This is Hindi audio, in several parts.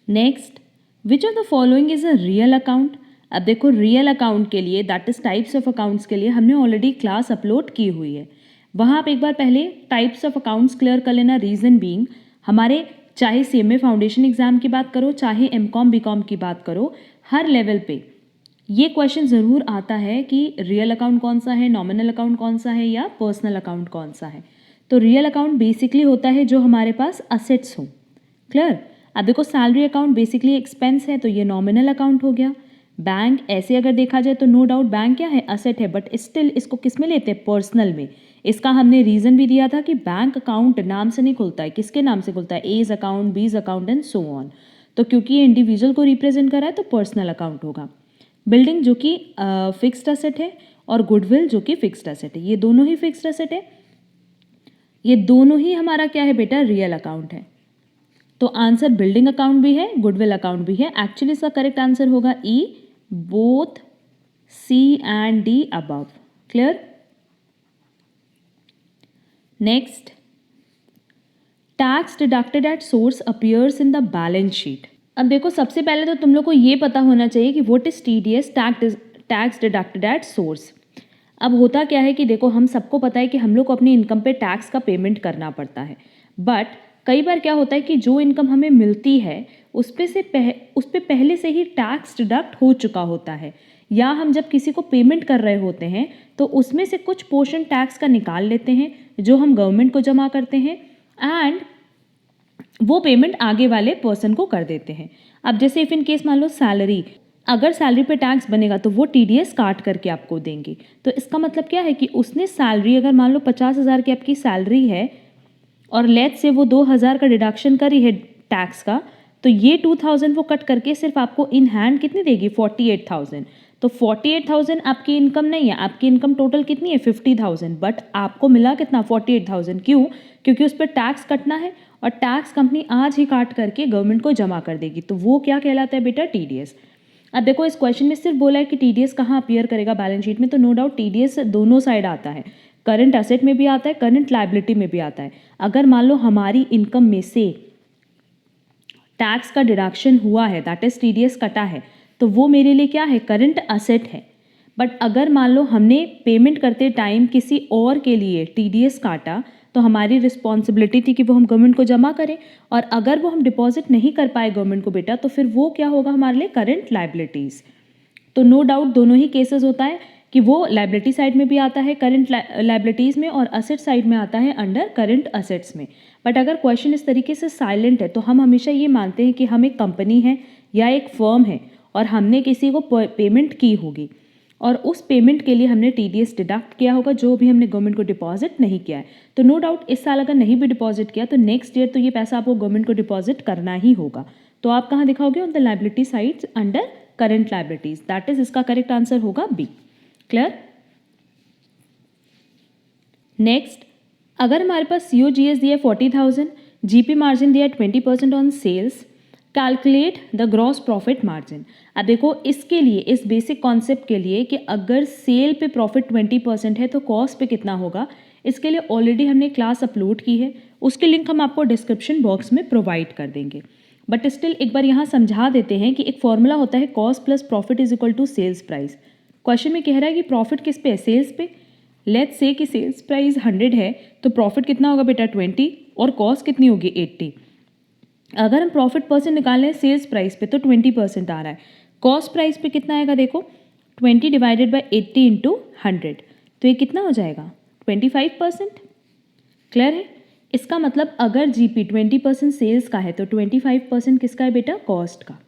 Next, which of the following is a real account. अब देखो रियल अकाउंट के लिए, that is types of accounts के लिए हमने ऑलरेडी क्लास अपलोड की हुई है। वहाँ आप एक बार पहले टाइप्स ऑफ अकाउंट्स क्लियर कर लेना। रीज़न बीइंग, हमारे चाहे CMA फाउंडेशन एग्जाम की बात करो, चाहे MCOM BCOM की बात करो, हर लेवल पे ये क्वेश्चन ज़रूर आता है कि रियल अकाउंट कौन सा है, नॉमिनल अकाउंट कौन सा है या पर्सनल अकाउंट कौन सा है। तो रियल अकाउंट बेसिकली होता है जो हमारे पास असेट्स हो। क्लियर। अब देखो सैलरी अकाउंट बेसिकली एक्सपेंस है, तो ये नॉमिनल अकाउंट हो गया। बैंक ऐसे अगर देखा जाए तो नो डाउट बैंक क्या है, असेट है, बट स्टिल इसको किस में लेते हैं, पर्सनल में। इसका हमने रीज़न भी दिया था कि बैंक अकाउंट नाम से नहीं खुलता है, किसके नाम से खुलता है, A's account, B's account and so on. तो क्योंकि ये इंडिविजुअल को रिप्रेजेंट कर रहा है तो पर्सनल अकाउंट होगा। बिल्डिंग जो कि फिक्स्ड असेट है, और गुडविल जो कि फिक्स्ड असेट है, ये दोनों ही फिक्स्ड असेट है। ये दोनों ही हमारा क्या है बेटा, रियल अकाउंट है। तो आंसर बिल्डिंग अकाउंट भी है, गुडविल अकाउंट भी है। एक्चुअली इसका करेक्ट आंसर होगा E, both C and D above। Clear. Next, tax deducted at source appears in the balance sheet. अब देखो सबसे पहले तो तुम लोग को ये पता होना चाहिए कि what is TDS, tax deducted at source. अब होता क्या है कि देखो हम सबको पता है कि हम लोग को अपनी इनकम पे टैक्स का पेमेंट करना पड़ता है, बट कई बार क्या होता है कि जो इनकम हमें मिलती है उस पे पहले से ही टैक्स डिडक्ट हो चुका होता है, या हम जब किसी को पेमेंट कर रहे होते हैं तो उसमें से कुछ पोर्शन टैक्स का निकाल लेते हैं जो हम गवर्नमेंट को जमा करते हैं, एंड वो पेमेंट आगे वाले पर्सन को कर देते हैं। अब जैसे इफ इन केस मान लो सैलरी, अगर सैलरी पे टैक्स बनेगा तो वो TDS काट करके आपको देंगे। तो इसका मतलब क्या है कि उसने सैलरी, अगर मान लो 50,000 की आपकी सैलरी है और लेट से वो 2,000 का डिडक्शन करी है टैक्स का, तो ये 2,000 वो कट करके सिर्फ आपको इन हैंड कितनी देगी, 48,000। तो 48,000 आपकी इनकम नहीं है, आपकी इनकम टोटल कितनी है, 50,000, बट आपको मिला कितना, 48,000। क्यों? क्योंकि उस पर टैक्स कटना है और टैक्स कंपनी आज ही काट करके गवर्नमेंट को जमा कर देगी। तो वो क्या कहलाता है बेटा, TDS। अब देखो इस क्वेश्चन में सिर्फ बोला है कि TDS कहाँ अपीयर करेगा बैलेंस शीट में, तो नो डाउट TDS दोनों साइड आता है, करंट एसेट में भी आता है, करंट लायबिलिटी में भी आता है। अगर मान लो हमारी इनकम में से टैक्स का डिडक्शन हुआ है, दैट इज TDS कटा है, तो वो मेरे लिए क्या है, करंट असेट है। बट अगर मान लो हमने पेमेंट करते टाइम किसी और के लिए TDS काटा, तो हमारी रिस्पॉन्सिबिलिटी थी कि वो हम गवर्नमेंट को जमा करें, और अगर वो हम डिपॉजिट नहीं कर पाए गवर्नमेंट को बेटा, तो फिर वो क्या होगा हमारे लिए, करंट लायबिलिटीज़। तो नो डाउट दोनों ही केसेस होता है कि वो लायबिलिटी साइड में भी आता है करंट लायबिलिटीज़ में, और असेट साइड में आता है अंडर करंट असेट्स में। बट अगर क्वेश्चन इस तरीके से साइलेंट है तो हम हमेशा ये मानते हैं कि हम एक कंपनी है या एक फर्म है और हमने किसी को पेमेंट की होगी, और उस पेमेंट के लिए हमने TDS डिडक्ट किया होगा जो भी हमने गवर्नमेंट को डिपॉजिट नहीं किया है। तो नो डाउट इस साल अगर नहीं भी डिपॉजिट किया तो नेक्स्ट ईयर तो ये पैसा आपको गवर्नमेंट को डिपॉजिट करना ही होगा। तो आप कहाँ दिखाओगे, on the liability sides under current liabilities, that is इसका करेक्ट आंसर होगा बी। क्लियर। नेक्स्ट, अगर हमारे पास COGS दिया 40,000, GP मार्जिन दिया 20% on sales, calculate the gross profit margin. अब देखो इसके लिए, इस बेसिक कॉन्सेप्ट के लिए कि अगर सेल पे प्रॉफिट 20% है तो कॉस्ट पे कितना होगा, इसके लिए ऑलरेडी हमने क्लास अपलोड की है, उसकी लिंक हम आपको डिस्क्रिप्शन बॉक्स में प्रोवाइड कर देंगे। बट स्टिल एक बार यहाँ समझा देते हैं कि एक फॉर्मूला होता है cost plus profit is equal to sales price. Question में कह रहा है कि प्रॉफिट किस पे है, सेल्स पे। लेट्स से कि सेल्स प्राइस 100 है तो प्रॉफिट कितना होगा बेटा 20, और कॉस्ट कितनी होगी 80। अगर हम प्रॉफिट परसेंट निकाल लें सेल्स प्राइस पे तो 20% आ रहा है, कॉस्ट प्राइस पे कितना आएगा देखो 20 डिवाइडेड बाई 80 इंटू 100, तो ये कितना हो जाएगा 25%। क्लियर है। इसका मतलब अगर GP 20% सेल्स का है तो 25% किसका है बेटा, कॉस्ट का।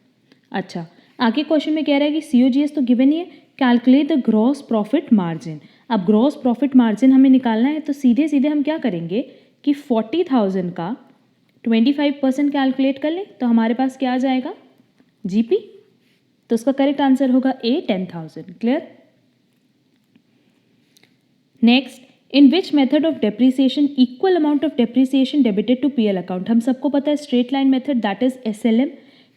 अच्छा, आगे क्वेश्चन में कह रहा है कि COGS तो गिवन ही है, calculate the gross profit margin. अब ग्रॉस प्रॉफिट मार्जिन हमें निकालना है तो सीधे सीधे हम क्या करेंगे कि 40,000 का 25% कैलकुलेट कर लें तो हमारे पास क्या आ जाएगा, GP। तो उसका करेक्ट आंसर होगा A, 10,000। Clear. Next, in which method of depreciation equal amount of depreciation debited to PL account. हम सबको पता है straight line method, that is SLM।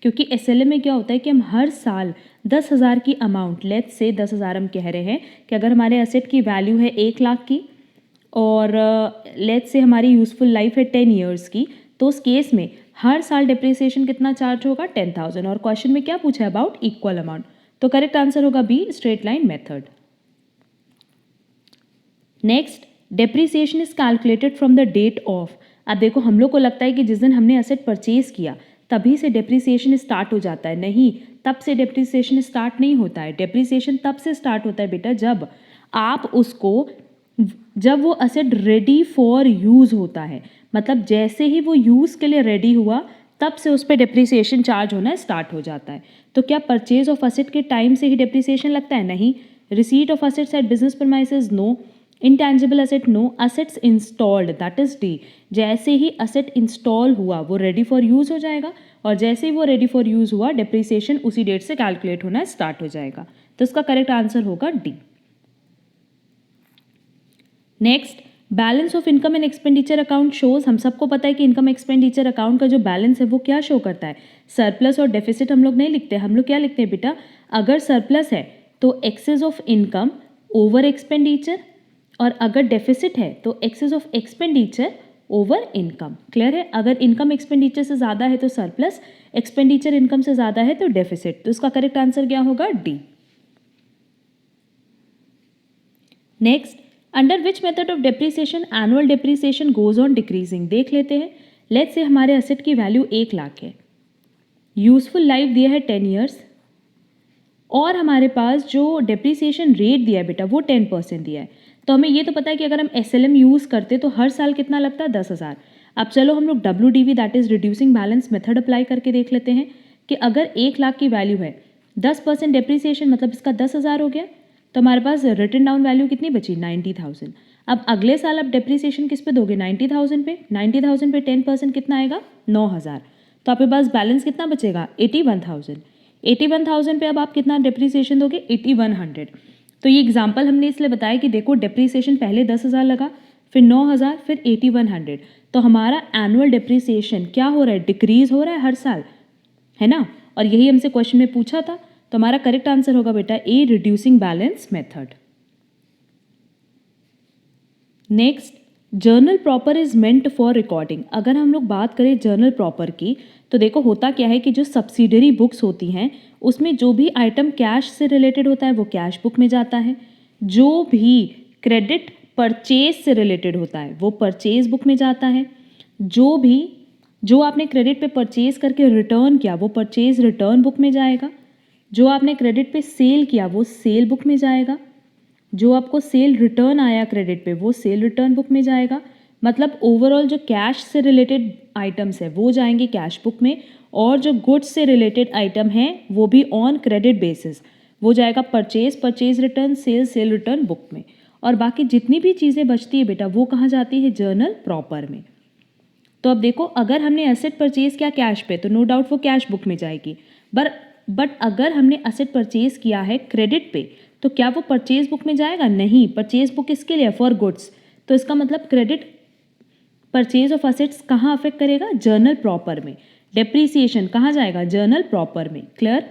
क्योंकि SLM में क्या होता है कि हम हर साल 10,000 की अमाउंट, लेट्स से 10,000 हम कह रहे हैं कि अगर हमारे एसेट की वैल्यू है 1 लाख की और लेट्स से हमारी यूजफुल लाइफ है 10 ईयर्स की, तो उस केस में हर साल डेप्रिसिएशन कितना चार्ज होगा 10,000 और क्वेश्चन में क्या पूछा है अबाउट इक्वल अमाउंट, तो करेक्ट आंसर होगा B straight line method. Next depreciation is calculated from the date of. अब देखो हम लोग को लगता है कि जिस दिन हमने असेट परचेज किया तभी से डेप्रिसिएशन स्टार्ट हो जाता है, नहीं, तब से डेप्रिसिएशन स्टार्ट नहीं होता है। डेप्रिसिएशन तब से स्टार्ट होता है बेटा जब वो असेट रेडी फॉर यूज़ होता है, मतलब जैसे ही वो यूज़ के लिए रेडी हुआ तब से उस पर डेप्रिसिएशन चार्ज होना स्टार्ट हो जाता है। तो क्या परचेज ऑफ असेट के टाइम से ही डेप्रिसिएशन लगता है? नहीं। Receipt of assets at business premises? No. Intangible asset? No. Assets installed, that is D, जैसे ही असेट इंस्टॉल हुआ वो रेडी फॉर यूज़ हो जाएगा और जैसे ही वो रेडी फॉर यूज़ हुआ डेप्रिसिएशन उसी डेट से कैलकुलेट होना स्टार्ट हो जाएगा। तो इसका करेक्ट आंसर होगा D. Next balance of income and expenditure account shows. हम सबको पता है कि इनकम एक्सपेंडिचर अकाउंट का जो बैलेंस है वो क्या शो करता है? सरप्लस और डेफिसिट हम लोग नहीं लिखते, हम लोग क्या लिखते हैं बेटा? अगर सरप्लस है तो excess of income over expenditure और अगर डेफिसिट है तो excess of expenditure over income. Clear है? अगर इनकम एक्सपेंडिचर से ज़्यादा है तो सरप्लस, एक्सपेंडिचर इनकम से ज़्यादा है तो डेफिसिट। तो इसका करेक्ट आंसर क्या होगा? D. Next under which method of depreciation annual depreciation goes on decreasing? देख लेते हैं। लेट्स से हमारे असेट की वैल्यू 1 लाख है, यूजफुल लाइफ दिया है 10 ईयर्स और हमारे पास जो डेप्रिसिएशन रेट दिया है बेटा वो 10% दिया है। तो हमें ये तो पता है कि अगर हम SLM यूज़ करते तो हर साल कितना लगता है? 10,000। अब चलो हम लोग WDV that is reducing balance method apply करके देख लेते हैं कि अगर 1 लाख की वैल्यू है, 10% डेप्रिसिएशन मतलब इसका 10,000 हो गया, तो हमारे पास रिटन डाउन वैल्यू कितनी बची? 90,000। अब अगले साल आप डेप्रिसिएशन किस पे दोगे? 90,000 पे। 90,000 पे 10% कितना आएगा? 9,000। तो आपके पास बैलेंस कितना बचेगा? 81,000। 81,000 पे अब आप कितना डेप्रिसिएशन दोगे? 8100। तो ये एग्जाम्पल हमने इसलिए बताया कि देखो डेप्रिसिएशन पहले 10,000 लगा, फिर 9,000, फिर 8100। तो हमारा एनुअल डेप्रिसिएशन क्या हो रहा है? डिक्रीज हो रहा है हर साल, है ना? और यही हमसे क्वेश्चन में पूछा था। तो हमारा करेक्ट आंसर होगा बेटा a reducing balance method. Next journal proper is meant for recording. अगर हम लोग बात करें जर्नल प्रॉपर की तो देखो होता क्या है कि जो सब्सिडरी बुक्स होती हैं उसमें जो भी आइटम कैश से रिलेटेड होता है वो कैश बुक में जाता है, जो भी क्रेडिट परचेज से रिलेटेड होता है वो परचेज बुक में जाता है, जो आपने क्रेडिट पे परचेज करके रिटर्न किया वो परचेज रिटर्न बुक में जाएगा, जो आपने क्रेडिट पे सेल किया वो सेल बुक में जाएगा, जो आपको सेल रिटर्न आया क्रेडिट पे वो सेल रिटर्न बुक में जाएगा। मतलब ओवरऑल जो कैश से रिलेटेड आइटम्स है वो जाएंगे कैश बुक में और जो गुड्स से रिलेटेड आइटम हैं वो भी ऑन क्रेडिट बेसिस वो जाएगा purchase return, cell return book में। और बाकी जितनी भी चीज़ें बचती है बेटा वो कहाँ जाती है? जर्नल प्रॉपर में। तो अब देखो अगर हमने एसेट परचेज किया कैश पे तो नो डाउट वो कैश बुक में जाएगी, बट अगर हमने असेट परचेज किया है क्रेडिट पे तो क्या वो परचेज बुक में जाएगा? नहीं। परचेज बुक किसके लिए? For goods. तो इसका मतलब क्रेडिट परचेज ऑफ असेट्स कहाँ अफेक्ट करेगा? जर्नल प्रॉपर में। डेप्रीसिएशन कहाँ जाएगा? जर्नल प्रॉपर में। क्लियर?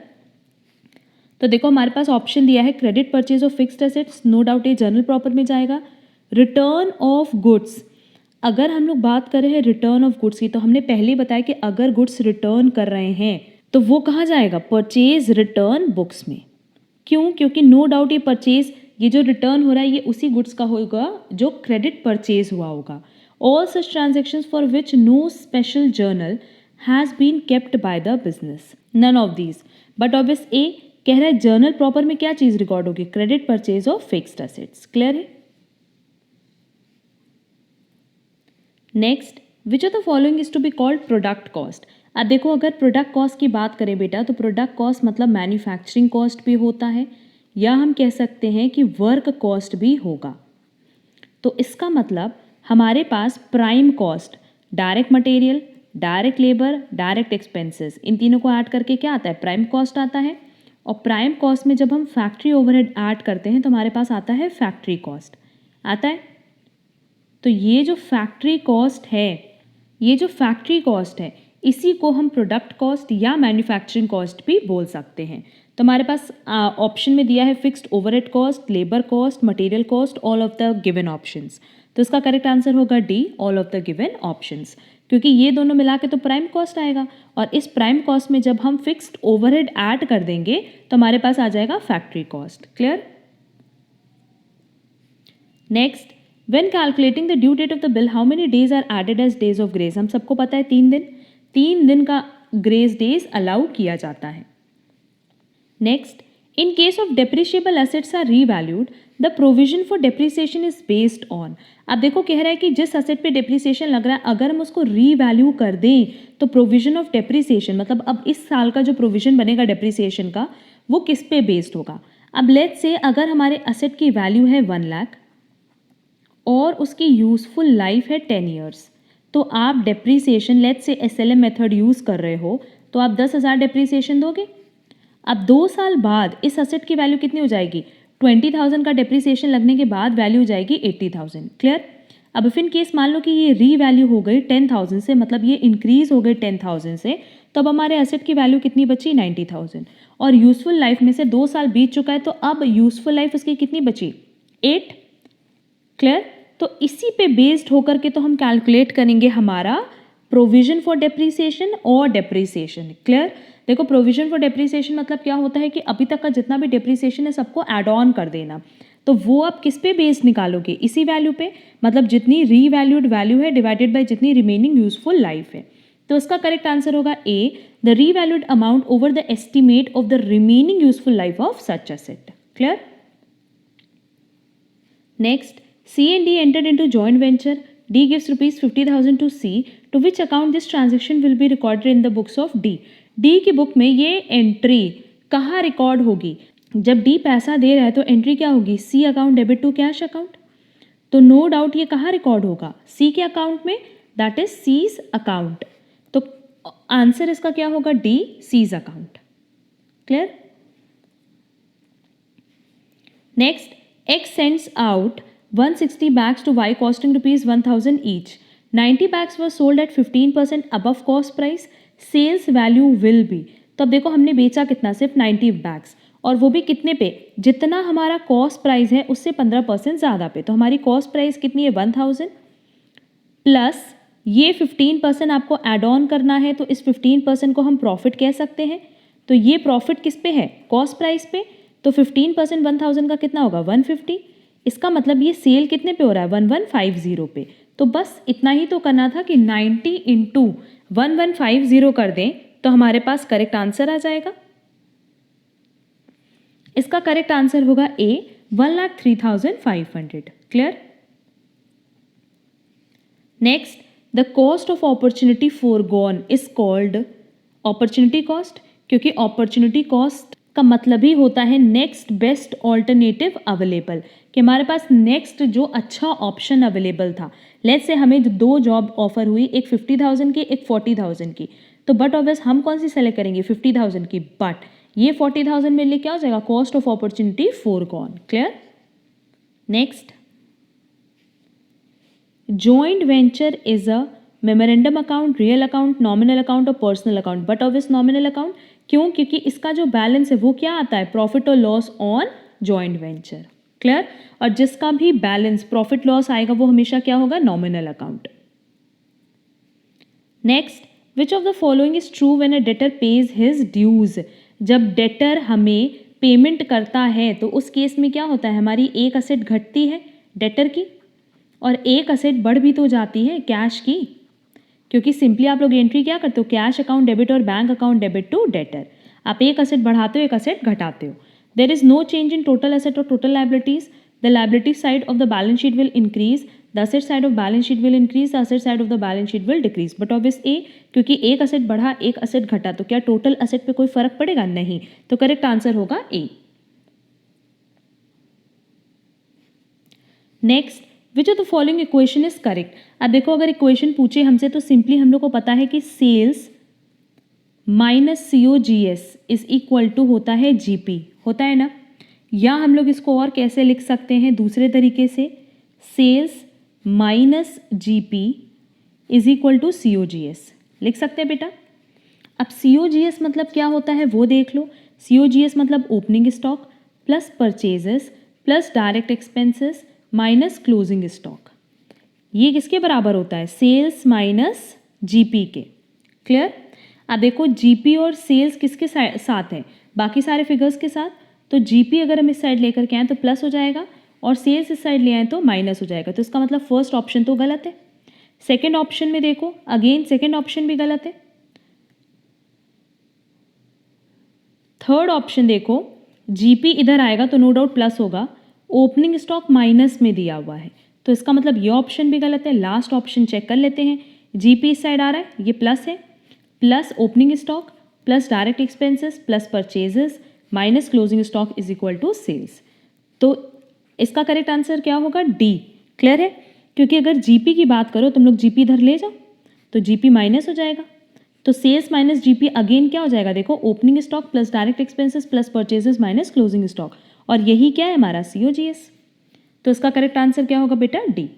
तो देखो हमारे पास ऑप्शन दिया है credit purchase of fixed assets, no doubt ये जर्नल प्रॉपर में जाएगा। रिटर्न ऑफ गुड्स, अगर हम लोग बात कर रहे हैं रिटर्न ऑफ गुड्स की तो हमने पहले ही बताया कि अगर गुड्स रिटर्न कर रहे हैं तो वो कहाँ जाएगा? परचेज रिटर्न बुक्स में। क्यों? क्योंकि नो डाउट ये जो रिटर्न हो रहा है ये उसी गुड्स का होगा जो क्रेडिट परचेज हुआ होगा। All such transactions for which no special journal has been kept by the business, none of these. But obvious A कह रहा है जर्नल प्रॉपर में क्या चीज़ रिकॉर्ड होगी? Credit purchase of fixed assets. Clear है? Next which of the following is to be called product cost. अब देखो अगर प्रोडक्ट कॉस्ट की बात करें बेटा तो प्रोडक्ट कॉस्ट मतलब मैन्युफैक्चरिंग कॉस्ट भी होता है या हम कह सकते हैं कि वर्क कॉस्ट भी होगा। तो इसका मतलब हमारे पास prime cost, direct material, direct labour, direct expenses, इन तीनों को ऐड करके क्या आता है? प्राइम कॉस्ट आता है। और प्राइम कॉस्ट में जब हम फैक्ट्री ओवरहेड ऐड करते हैं तो हमारे पास आता है फैक्ट्री कॉस्ट आता है। तो ये जो फैक्ट्री कॉस्ट है इसी को हम प्रोडक्ट कॉस्ट या मैन्युफैक्चरिंग कॉस्ट भी बोल सकते हैं। तो हमारे पास ऑप्शन में दिया है fixed overhead cost, labour cost, material cost, all of the given options. तो इसका करेक्ट आंसर होगा D, all of the given options. क्योंकि ये दोनों मिला के तो प्राइम कॉस्ट आएगा, और इस प्राइम कॉस्ट में जब हम फिक्स्ड ओवरहेड ऐड कर देंगे तो हमारे पास आ जाएगा factory cost. Clear? Next, when calculating the due date of the bill how many days are added as days of grace. हम सबको पता है 3 दिन का ग्रेस डेज अलाउ किया जाता है। Next, in case of depreciable assets are revalued the provision for depreciation is based on. अब देखो कह रहा है कि जिस एसेट पे डेप्रिसिएशन लग रहा है अगर हम उसको रीवैल्यू कर दें तो प्रोविजन ऑफ डेप्रिसिएशन मतलब अब इस साल का जो प्रोविजन बनेगा डेप्रिसिएशन का वो किस पे बेस्ड होगा। अब लेट्स से अगर हमारे एसेट की वैल्यू है 1 लाख और उसकी यूजफुल लाइफ है 10 ईयर्स, तो आप depreciation let's say SLM method use कर रहे हो तो आप 10,000 डेप्रिसिएशन दोगे। अब 2 साल बाद इस एसेट की वैल्यू कितनी हो जाएगी, 20,000 का डेप्रिसिएशन लगने के बाद वैल्यू हो जाएगी 80,000। क्लियर? अब इफ इन केस मान लो कि ये रीवैल्यू हो गई 10,000 से, मतलब ये इंक्रीज हो गई 10,000 से, तो अब हमारे एसेट की वैल्यू कितनी बची, 90,000। और यूजफुल लाइफ में से 2 साल बीत चुका है तो अब यूजफुल लाइफ उसकी कितनी बची, 8। क्लियर? तो इसी पे बेस्ड होकर के तो हम कैलकुलेट करेंगे हमारा प्रोविजन फॉर डेप्रिसिएशन और डेप्रिसिएशन। क्लियर? देखो प्रोविजन फॉर डेप्रिसिएशन मतलब क्या होता है कि अभी तक का जितना भी डेप्रिसिएशन है सबको ऐड ऑन कर देना, तो वो आप किस पे बेस्ड निकालोगे, इसी वैल्यू पे, मतलब जितनी रीवैल्यूड वैल्यू है डिवाइडेड बाय जितनी रिमेनिंग यूजफुल लाइफ है। तो इसका करेक्ट आंसर होगा A, the revalued amount over the estimate of the remaining useful life of such asset. Clear? Next, C and D entered into joint venture. D gives rupees 50,000 to C, to which account this transaction will be recorded in the books of D. D की बुक में ये एंट्री कहाँ रिकॉर्ड होगी, जब D पैसा दे रहा है तो एंट्री क्या होगी, C account debit to cash account. तो नो डाउट ये कहाँ रिकॉर्ड होगा, C के अकाउंट में, दैट इज C's अकाउंट। तो आंसर इसका क्या होगा, D, C's account. Clear? Next, X sends out 160 bags to Y costing rupees 1,000 each. 90 bags were sold at 15% above cost price. Sales value will be. तो अब देखो हमने बेचा कितना, सिर्फ 90 बैग्स, और वो भी कितने पे, जितना हमारा कॉस्ट प्राइस है उससे 15% ज़्यादा पे। तो हमारी कॉस्ट प्राइस कितनी है, 1,000 प्लस ये 15% आपको एड ऑन करना है, तो इस 15% को हम प्रॉफिट कह सकते हैं। तो ये प्रॉफिट किस पे है, कॉस्ट प्राइस पे, तो 15% 1,000 का कितना होगा, 150। इसका मतलब ये सेल कितने पे हो रहा है, 1150 पे। तो बस इतना ही तो करना था कि 90 इंटू 1150 कर दें तो हमारे पास करेक्ट आंसर आ जाएगा। इसका करेक्ट आंसर होगा A, 1,03,500। Clear? Next, the cost of opportunity foregone is called opportunity cost, क्योंकि अपॉर्चुनिटी कॉस्ट का मतलब ही होता है नेक्स्ट बेस्ट ऑल्टरनेटिव अवेलेबल, कि हमारे पास नेक्स्ट जो अच्छा ऑप्शन अवेलेबल था। लेट्स से हमें 2 जॉब ऑफर हुई, एक 50,000 की, एक 40,000 की, तो बट ऑब्वियस हम कौन सी सेलेक्ट करेंगे, 50,000 की, बट ये 40,000 में लिए क्या हो जाएगा, cost of opportunity foregone. Clear? Next, joint venture is a memorandum account, real account, nominal account और personal account. But obvious nominal account, क्यों, क्योंकि इसका जो बैलेंस है वो क्या आता है, प्रॉफिट और loss on joint venture. Clear? और जिसका भी बैलेंस प्रॉफिट लॉस आएगा वो हमेशा क्या होगा, nominal account. Next, which of the following is true when a debtor pays his dues. जब डेटर हमें पेमेंट करता है तो उस केस में क्या होता है, हमारी एक असेट घटती है डेटर की और एक असेट बढ़ भी तो जाती है कैश की, क्योंकि सिंपली आप लोग एंट्री क्या करते हो, कैश अकाउंट डेबिट और bank account debit to debtor. आप एक असेट बढ़ाते हो, एक असेट घटाते हो। There is no change in total asset और total liabilities. The liability side of the balance sheet will increase, the asset side of balance sheet will increase, the asset side of the balance sheet will decrease. But obvious A, क्योंकि एक असेट बढ़ा एक असेट घटा तो क्या टोटल असेट पे कोई फर्क पड़ेगा, नहीं। तो करेक्ट आंसर होगा A. Next, which of the following equation is correct. अब देखो अगर इक्वेशन पूछे हमसे तो सिंपली हम लोग को पता है कि sales minus COGS is equal to होता है GP, होता है ना। या हम लोग इसको और कैसे लिख सकते हैं दूसरे तरीके से, sales minus GP is equal to COGS लिख सकते हैं बेटा। अब COGS मतलब क्या होता है वो देख लो। COGS मतलब opening stock plus purchases plus direct expenses minus closing stock. ये किसके बराबर होता है, सेल्स माइनस जीपी के। क्लियर? अब देखो जीपी और सेल्स किसके साथ है, बाकी सारे फिगर्स के साथ। तो जीपी अगर हम इस साइड लेकर के आए तो प्लस हो जाएगा और सेल्स इस साइड ले आए तो माइनस हो जाएगा। तो इसका मतलब फर्स्ट ऑप्शन तो गलत है। सेकेंड ऑप्शन में देखो, अगेन सेकेंड ऑप्शन भी गलत है। थर्ड ऑप्शन देखो, जीपी इधर आएगा तो नो डाउट प्लस होगा, ओपनिंग स्टॉक माइनस में दिया हुआ है, तो इसका मतलब ये ऑप्शन भी गलत है। लास्ट ऑप्शन चेक कर लेते हैं। जीपी इस साइड आ रहा है, ये प्लस है, plus opening stock plus direct expenses plus purchases minus closing stock is equal to sales. तो इसका करेक्ट आंसर क्या होगा? डी। क्लियर है? क्योंकि अगर जीपी की बात करो, तुम लोग जीपी इधर ले जाओ तो जीपी माइनस हो जाएगा, तो सेल्स माइनस जीपी अगेन क्या हो जाएगा? देखो, opening stock plus direct expenses plus purchases minus closing stock, और यही क्या है हमारा सीओजीएस। तो इसका करेक्ट आंसर क्या होगा बेटा? D.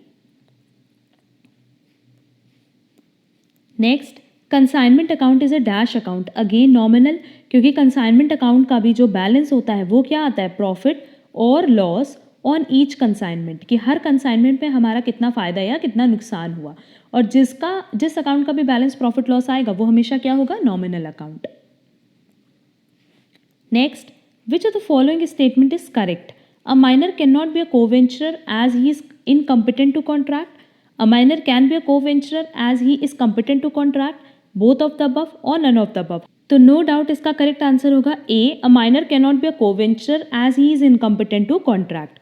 Next, consignment account is a dash account, again nominal, क्योंकि कंसाइनमेंट अकाउंट का भी जो बैलेंस होता है वो क्या आता है? प्रॉफिट और लॉस ऑन ईच कंसाइनमेंट, कि हर कंसाइनमेंट में हमारा कितना फ़ायदा या कितना नुकसान हुआ, और जिस अकाउंट का भी बैलेंस प्रॉफिट लॉस आएगा वो हमेशा क्या होगा? Nominal account. Next, which of the following statement is correct? A minor can not be a co-venturer as he is incompetent to contract. A minor can be a co-venturer as he is competent to contract. Both of the above or none of the above. तो नो डाउट इसका करेक्ट आंसर होगा A, a minor can not be a co-venturer as he is incompetent to contract.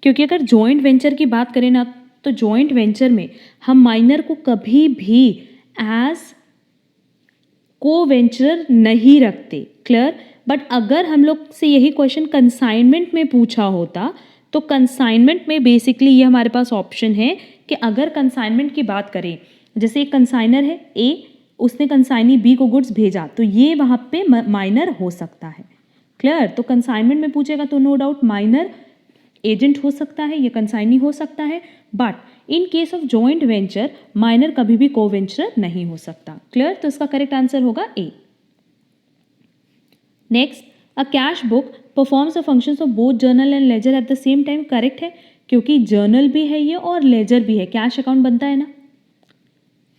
क्योंकि अगर जॉइंट वेंचर की बात करें ना, तो जॉइंट वेंचर में हम माइनर को कभी भी एज को वेंचर नहीं रखते। क्लियर? बट अगर हम लोग से यही क्वेश्चन कंसाइनमेंट में पूछा होता, तो कंसाइनमेंट में बेसिकली ये हमारे पास ऑप्शन है कि अगर कंसाइनमेंट की बात करें, जैसे एक कंसाइनर है ए, उसने कंसाइनी बी को गुड्स भेजा, तो ये वहाँ पे माइनर हो सकता है। क्लियर? तो कंसाइनमेंट में पूछेगा तो नो डाउट माइनर एजेंट हो सकता है, ये कंसाइनी हो सकता है, but in case of joint venture minor कभी भी को वेंचर नहीं हो सकता। क्लियर? तो इसका करेक्ट आंसर होगा A. Next, a cash book performs the functions of both journal and ledger at the same time, correct है, क्योंकि जर्नल भी है ये और लेजर भी है, कैश अकाउंट बनता है ना।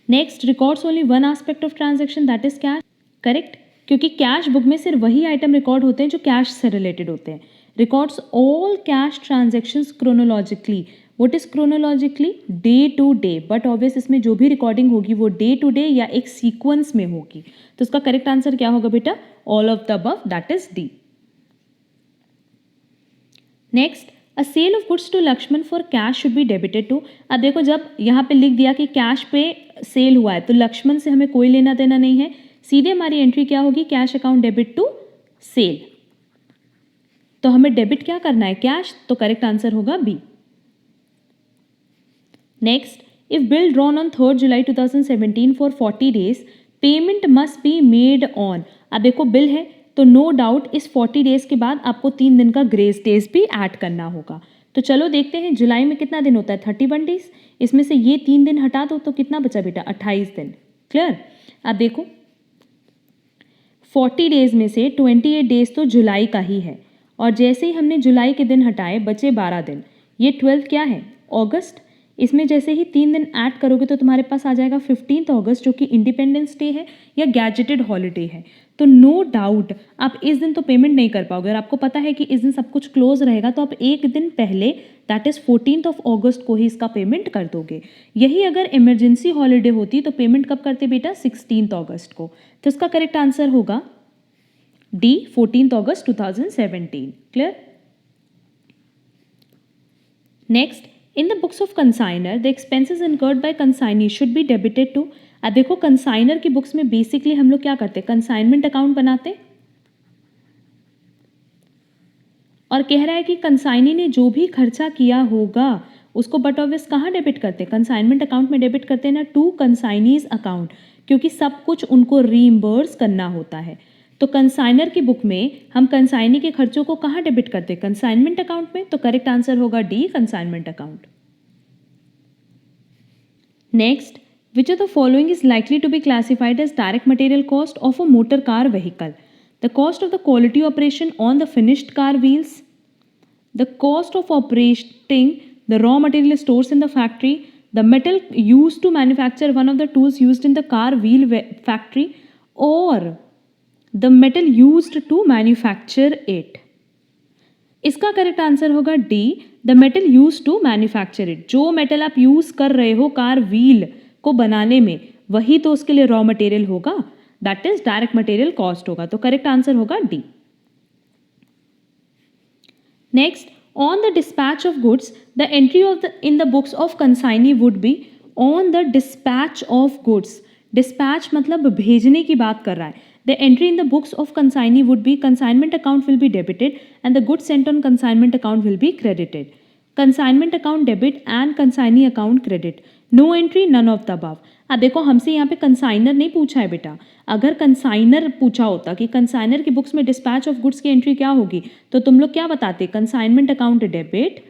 Next, records only one aspect of transaction that is cash, correct, क्योंकि कैश बुक में सिर्फ वही आइटम रिकॉर्ड होते हैं जो कैश से रिलेटेड होते हैं। Records all cash transactions chronologically. What is chronologically? Day to day, but obvious इसमें जो भी रिकॉर्डिंग होगी वो डे टू डे या एक सीक्वेंस में होगी। तो इसका करेक्ट आंसर क्या होगा बेटा? All of the above, that is D. Next, a sale of goods to Lakshman for cash should be debited to. अब देखो, जब यहाँ पे लिख दिया कि कैश पे सेल हुआ है तो लक्ष्मण से हमें कोई लेना देना नहीं है, सीधे हमारी एंट्री क्या होगी? Cash account debit to sale. तो हमें डेबिट क्या करना है? कैश। तो करेक्ट आंसर होगा B. Next, if bill drawn on 3rd July 2017 for 40 days, payment must be made on. अब देखो, बिल है तो नो डाउट इस 40 डेज के बाद आपको 3 दिन का ग्रेस डेज भी ऐड करना होगा। तो चलो देखते हैं, जुलाई में कितना दिन होता है? 31 डेज। इसमें से ये 3 दिन हटा दो तो कितना बचा बेटा? 28 दिन। क्लियर? अब देखो, 40 डेज में से 28 डेज तो जुलाई का ही है, और जैसे ही हमने जुलाई के दिन हटाए बचे 12 दिन। ये 12 क्या है? अगस्त। इसमें जैसे ही 3 दिन ऐड करोगे तो तुम्हारे पास आ जाएगा 15 अगस्त, जो कि इंडिपेंडेंस डे है या गैजेटेड हॉलीडे है। तो नो डाउट आप इस दिन तो पेमेंट नहीं कर पाओगे, और आपको पता है कि इस दिन सब कुछ क्लोज रहेगा, तो आप एक दिन पहले दैट इज 14 अगस्त को ही इसका पेमेंट कर दोगे। यही अगर इमरजेंसी हॉलीडे होती तो पेमेंट कब करते बेटा? 16 अगस्त को। तो इसका करेक्ट आंसर होगा डी, 14 अगस्त 2017। Clear? Next, in the books of consignor the expenses incurred by consignee should be debited to. अब देखो, कंसाइनर की बुक्स में बेसिकली हम लोग क्या करते हैं? कंसाइनमेंट अकाउंट बनाते, और कह रहा है कि कंसाइनी ने जो भी खर्चा किया होगा उसको बट ऑब्वियस कहाँ डेबिट करते हैं? कंसाइनमेंट अकाउंट में डेबिट करते हैं ना, टू कंसाइनीज अकाउंट, क्योंकि सब कुछ उनको रीइंबर्स करना होता है। तो कंसाइनर की बुक में हम कंसाइनी के खर्चों को कहाँ डेबिट करते हैं? कंसाइनमेंट अकाउंट में। तो करेक्ट आंसर होगा D, consignment account. Next, which of the following is likely to be classified as direct material cost of a motor car vehicle? The cost of the quality operation on the finished car wheels, the cost of operating the raw material stores in the factory, the metal use to manufacture one of the tools used in the car wheel factory और the metal used to manufacture it. इसका करेक्ट आंसर होगा D, the metal use to manufacture it. जो मेटल आप यूज कर रहे हो कार व्हील को बनाने में, वही तो उसके लिए रॉ मटेरियल होगा, that is direct material cost होगा। तो करेक्ट आंसर होगा D. Next, on the dispatch of goods the entry of in the books of consignee would be on the dispatch of goods. Dispatch मतलब भेजने की बात कर रहा है। The entry in the books of consignee would be consignment account will be debited and the goods sent on consignment account will be credited. Consignment account debit and consignee account credit. No entry, none of the above. अब देखो हमसे यहाँ पे कंसाइनर नहीं पूछा है बेटा। अगर कंसाइनर पूछा होता कि कंसाइनर की बुक्स में डिस्पैच ऑफ गुड्स की एंट्री क्या होगी, तो तुम लोग क्या बताते? Consignment account debit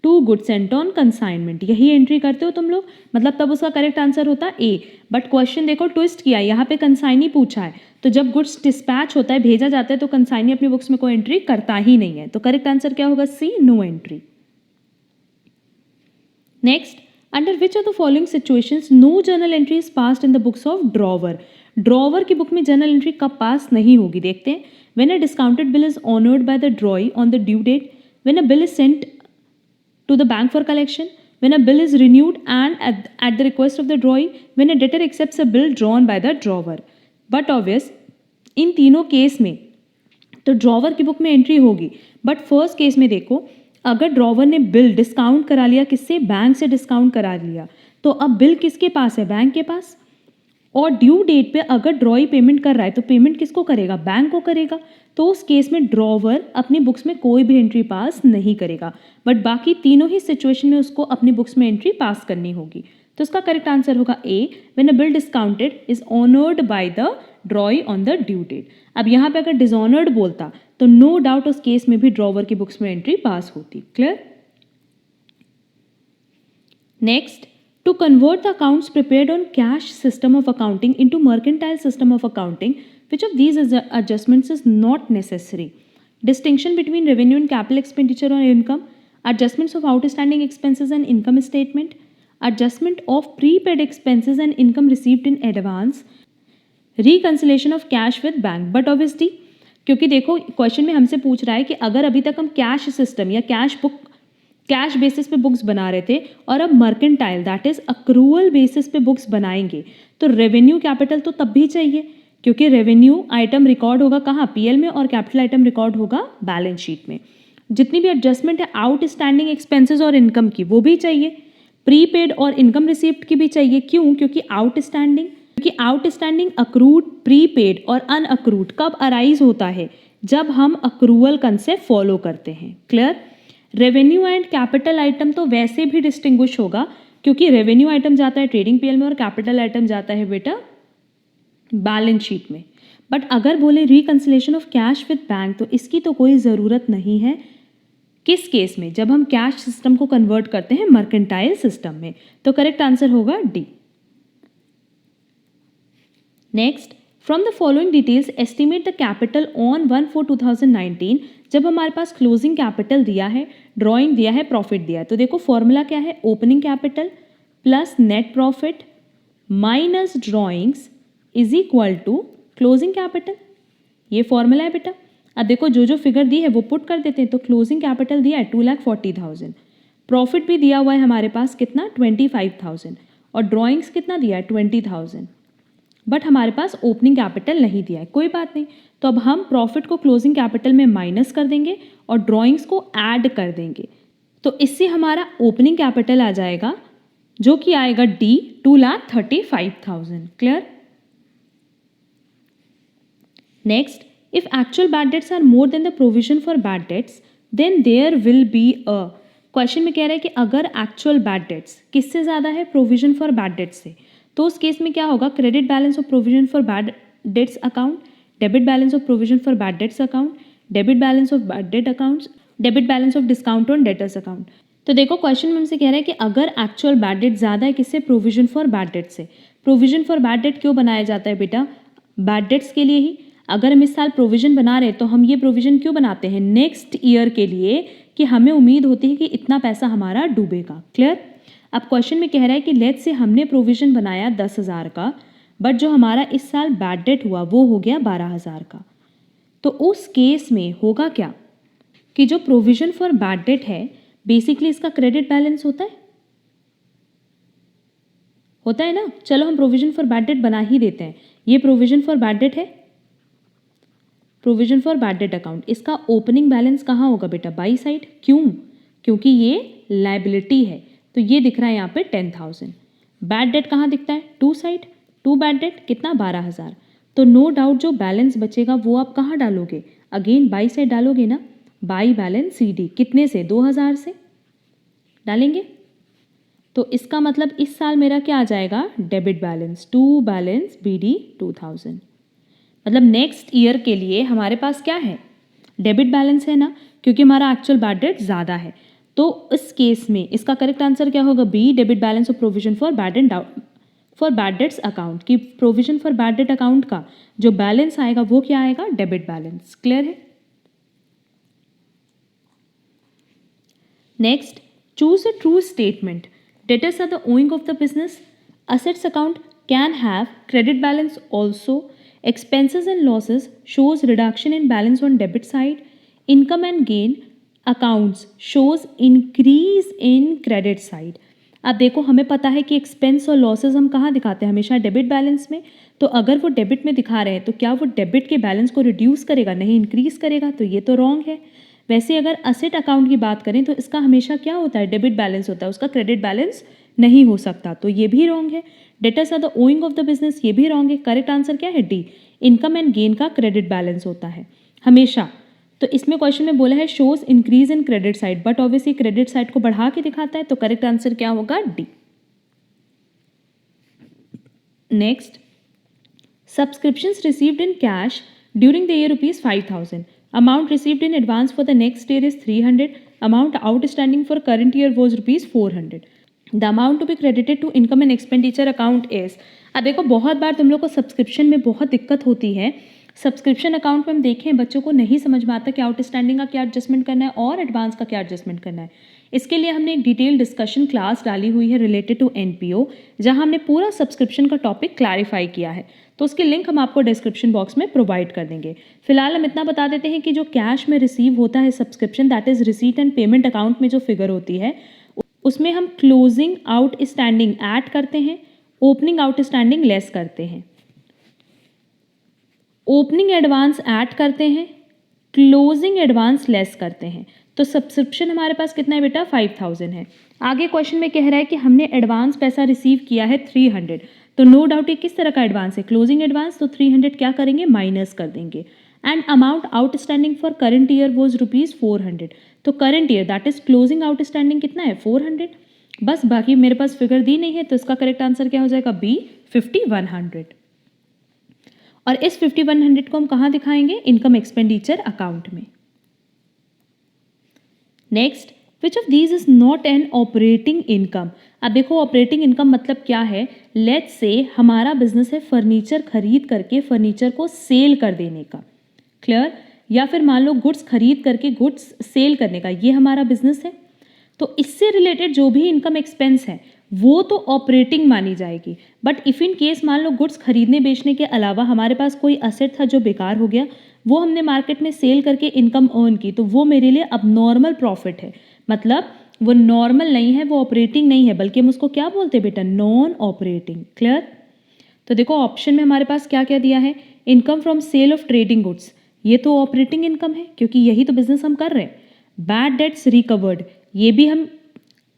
to goods sent on consignment, यही एंट्री करते हो तुम लोग, मतलब तब उसका करेक्ट आंसर होता ए। बट क्वेश्चन देखो ट्विस्ट किया, यहाँ पे कंसाइनी पूछा है, तो जब गुड्स डिस्पैच होता है, भेजा जाता है, तो कंसाइनी अपनी बुक्स में कोई एंट्री करता ही नहीं है। तो करेक्ट आंसर क्या होगा? C, no entry. Next, under which of the following situations no journal entry is passed in the books of drawer. Drawer की बुक में जर्नल एंट्री कब पास नहीं होगी? देखते हैं। When a discounted bill is honoured by the drawee on the due date, when a bill is sent to the bank for collection, when a bill is renewed and at the request of the drawee, when a debtor accepts a bill drawn by the drawer. But obvious, इन तीनों केस में तो ड्रॉवर की बुक में एंट्री होगी। बट फर्स्ट केस में देखो, अगर ड्रॉवर ने बिल डिस्काउंट करा लिया, किससे? बैंक से डिस्काउंट करा लिया, तो अब बिल किसके पास है? बैंक के पास। और ड्यू डेट पे अगर ड्रॉई पेमेंट कर रहा है, तो पेमेंट किसको करेगा? बैंक को करेगा। तो उस केस में ड्रॉवर अपनी बुक्स में कोई भी एंट्री पास नहीं करेगा, बट बाकी तीनों ही सिचुएशन में उसको अपनी बुक्स में एंट्री पास करनी होगी। तो उसका करेक्ट आंसर होगा A, when a bill discounted is honoured by the drawee on the due date. अब यहाँ पे अगर डिसऑनर्ड बोलता तो नो डाउट उस केस में भी ड्रॉवर की बुक्स में एंट्री पास होती। Clear? Next, to convert the accounts prepared on cash system of accounting into mercantile system of accounting, which of these adjustments is not necessary? Distinction between revenue and capital expenditure on income, adjustments of outstanding expenses and income statement, adjustment of prepaid expenses and income received in advance, reconciliation of cash with bank. But obviously, क्योंकि देखो क्वेश्चन में हमसे पूछ रहा है कि अगर अभी तक हम कैश सिस्टम या कैश बेसिस पे बुक्स बना रहे थे और अब mercantile that is accrual basis पे बुक्स बनाएंगे, तो रेवेन्यू कैपिटल तो तब भी चाहिए, क्योंकि रेवेन्यू आइटम रिकॉर्ड होगा कहाँ? पीएल में, और कैपिटल आइटम रिकॉर्ड होगा बैलेंस शीट में। जितनी भी एडजस्टमेंट है आउटस्टैंडिंग एक्सपेंसेस और इनकम की, वो भी चाहिए। प्रीपेड और इनकम रिसीव्ड की भी चाहिए। क्यों? क्योंकि आउटस्टैंडिंग, अक्रूड, प्रीपेड और अनअक्रूड कब अराइज होता है? जब हम अक्रूअल कंसेप्ट फॉलो करते हैं। Clear? Revenue and capital item तो वैसे भी डिस्टिंग्विश होगा, क्योंकि रेवेन्यू आइटम जाता है ट्रेडिंग पीएल में और कैपिटल आइटम जाता है बेटा बैलेंस शीट में। बट अगर बोले reconciliation of cash with bank, तो इसकी तो कोई ज़रूरत नहीं है। किस केस में? जब हम कैश सिस्टम को कन्वर्ट करते हैं मर्केंटाइल सिस्टम में। तो करेक्ट आंसर होगा D. Next, from the following details estimate the capital on 1/4/2019। जब हमारे पास क्लोजिंग कैपिटल दिया है, ड्रॉइंग दिया है, प्रॉफिट दिया है, तो देखो फॉर्मूला क्या है? Opening capital plus net profit minus drawings is equal to closing capital. ये फॉर्मूला है बेटा। अब देखो जो जो फिगर दी है वो पुट कर देते हैं। तो क्लोजिंग कैपिटल दिया है 2,40,000, प्रॉफिट भी दिया हुआ है हमारे पास कितना? 25,000, और ड्रॉइंग्स कितना दिया है? 20,000। बट हमारे पास ओपनिंग कैपिटल नहीं दिया है। कोई बात नहीं, तो अब हम प्रॉफिट को क्लोजिंग कैपिटल में माइनस कर देंगे और ड्रॉइंग्स को ऐड कर देंगे। तो इससे हमारा ओपनिंग कैपिटल आ जाएगा, जो कि आएगा D, 2,35,000। Clear? Next, if actual bad debts are more than the provision for bad debts then there will be a. Question में कह रहा है कि अगर एक्चुअल बैड डेट्स किससे ज़्यादा है? प्रोविजन फॉर बैड डेट्स से। तो उस केस में क्या होगा? Credit balance of provision for bad debts account, debit balance of provision for bad debts account, debit balance of bad debt accounts, debit balance of discount on debtors account. तो देखो क्वेश्चन में हमसे कह रहा है कि अगर एक्चुअल बैड डेट ज़्यादा है किससे? प्रोविजन फॉर बैड डेट से। प्रोविजन फॉर बैड डेट क्यों बनाया जाता है बेटा? बैड डेट्स के लिए ही। अगर हम इस साल प्रोविजन बना रहे हैं तो हम ये प्रोविजन क्यों बनाते हैं? नेक्स्ट ईयर के लिए, कि हमें उम्मीद होती है कि इतना पैसा हमारा डूबेगा। क्लियर? अब क्वेश्चन में कह रहा है कि लेट्स से हमने प्रोविजन बनाया 10,000 का, बट जो हमारा इस साल बैड डेट हुआ वो हो गया 12,000 का। तो उस केस में होगा क्या कि जो प्रोविजन फॉर बैड डेट है बेसिकली इसका क्रेडिट बैलेंस होता है ना। चलो हम प्रोविजन फॉर बैड डेट बना ही देते हैं। ये प्रोविजन फॉर बैड डेट है, provision for bad debt account. इसका ओपनिंग बैलेंस कहाँ होगा बेटा? By side. क्यों? क्योंकि ये लायबिलिटी है, तो ये दिख रहा है यहाँ पे 10,000। बैड डेट कहाँ दिखता है? To side. To bad debt कितना? 12,000। तो नो डाउट जो बैलेंस बचेगा वो आप कहाँ डालोगे? अगेन बाई साइड डालोगे ना। बाई बैलेंस सी डी कितने से? 2,000 से डालेंगे। तो इसका मतलब इस साल मेरा क्या आ जाएगा? Debit balance, to balance B D 2,000। मतलब नेक्स्ट ईयर के लिए हमारे पास क्या है? डेबिट बैलेंस है ना, क्योंकि हमारा एक्चुअल बैड डेट ज़्यादा है। तो इस केस में इसका करेक्ट आंसर क्या होगा? B, debit balance of provision for bad debts account. की provision for bad debt account का जो बैलेंस आएगा वो क्या आएगा? Debit balance. क्लियर है? Next, choose a true statement. Debtors are the owing of the business. Assets account can have credit balance also. Expenses and losses shows reduction in balance on debit side. Income and gain accounts shows increase in credit side. अब देखो हमें पता है कि एक्सपेंस और लॉसेस हम कहाँ दिखाते हैं? हमेशा डेबिट बैलेंस में। तो अगर वो डेबिट में दिखा रहे हैं तो क्या वो डेबिट के बैलेंस को रिड्यूस करेगा? नहीं, इंक्रीज करेगा। तो ये तो रॉन्ग है। वैसे अगर असेट अकाउंट की बात करें तो इसका हमेशा क्या होता है? डेबिट बैलेंस होता है, उसका क्रेडिट बैलेंस नहीं हो सकता। तो ये भी रॉन्ग है। Debtors are the owing of the business, ये भी रॉन्ग है। करेक्ट आंसर क्या है? डी, इनकम एंड गेन का क्रेडिट बैलेंस होता है हमेशा। तो इसमें क्वेश्चन में बोला है shows increase in credit side, but obviously credit side को बढ़ा के दिखाता है, तो करेक्ट आंसर क्या होगा? D. Next, subscriptions received in cash during the year ₹5,000. Amount received in advance for the next year is 300. Amount outstanding for current year was ₹400. The amount to be credited to income and expenditure account is। अब देखो बहुत बार तुम लोग को सब्सक्रिप्शन में बहुत दिक्कत होती है। सब्सक्रिप्शन अकाउंट में हम देखें बच्चों को नहीं समझ में आता कि आउटस्टैंडिंग का क्या एडजस्टमेंट करना है और एडवांस का क्या एडजस्टमेंट करना है। इसके लिए हमने एक डिटेल डिस्कशन क्लास डाली हुई है रिलेटेड टू एनपीओ, जहां हमने पूरा सब्सक्रिप्शन का टॉपिक क्लैरिफाई किया है। तो उसकी लिंक हम आपको डिस्क्रिप्शन बॉक्स में प्रोवाइड कर देंगे। फिलहाल हम इतना बता देते हैं कि जो कैश में रिसीव होता है subscription, that is receipt and payment account में जो फिगर होती है उसमें हम क्लोजिंग आउटस्टैंडिंग ऐड करते हैं, ओपनिंग आउटस्टैंडिंग लेस करते हैं। ओपनिंग एडवांस ऐड करते हैं, क्लोजिंग एडवांस लेस करते हैं। तो सब्सक्रिप्शन हमारे पास कितना है बेटा? 5,000 है। आगे क्वेश्चन में कह रहा है कि हमने एडवांस पैसा रिसीव किया है 300। तो नो डाउट ये किस तरह का एडवांस है? Closing advance. तो 300 क्या करेंगे? माइनस कर देंगे। And amount outstanding for current year was ₹400। तो current year that is closing outstanding कितना है? 400। बस, बाकी मेरे पास फिगर दी नहीं है, तो इसका करेक्ट आंसर क्या हो जाएगा? बी, 5,100। और इस 5,100 को हम कहाँ दिखाएंगे? इनकम एक्सपेंडिचर अकाउंट में। Next, which of these is not an operating income. अब देखो ऑपरेटिंग इनकम मतलब क्या है? लेट्स से हमारा बिजनेस है फर्नीचर खरीद करके फर्नीचर को सेल कर देने का। क्लियर? या फिर मान लो गुड्स खरीद करके गुड्स सेल करने का, ये हमारा बिजनेस है। तो इससे रिलेटेड जो भी इनकम एक्सपेंस है वो तो ऑपरेटिंग मानी जाएगी। बट इफ़ इन केस मान लो गुड्स खरीदने बेचने के अलावा हमारे पास कोई असेट था जो बेकार हो गया, वो हमने मार्केट में सेल करके इनकम अर्न की, तो वो मेरे लिए अब नॉर्मल प्रॉफिट है। मतलब वो नॉर्मल नहीं है, वो ऑपरेटिंग नहीं है, बल्कि हम उसको क्या बोलते हैं बेटा? Non operating. क्लियर? तो देखो ऑप्शन में हमारे पास क्या क्या दिया है? Income from sale of trading goods, ये तो ऑपरेटिंग इनकम है क्योंकि यही तो बिजनेस हम कर रहे हैं। बैड डेट्स रिकवर्ड, ये भी हम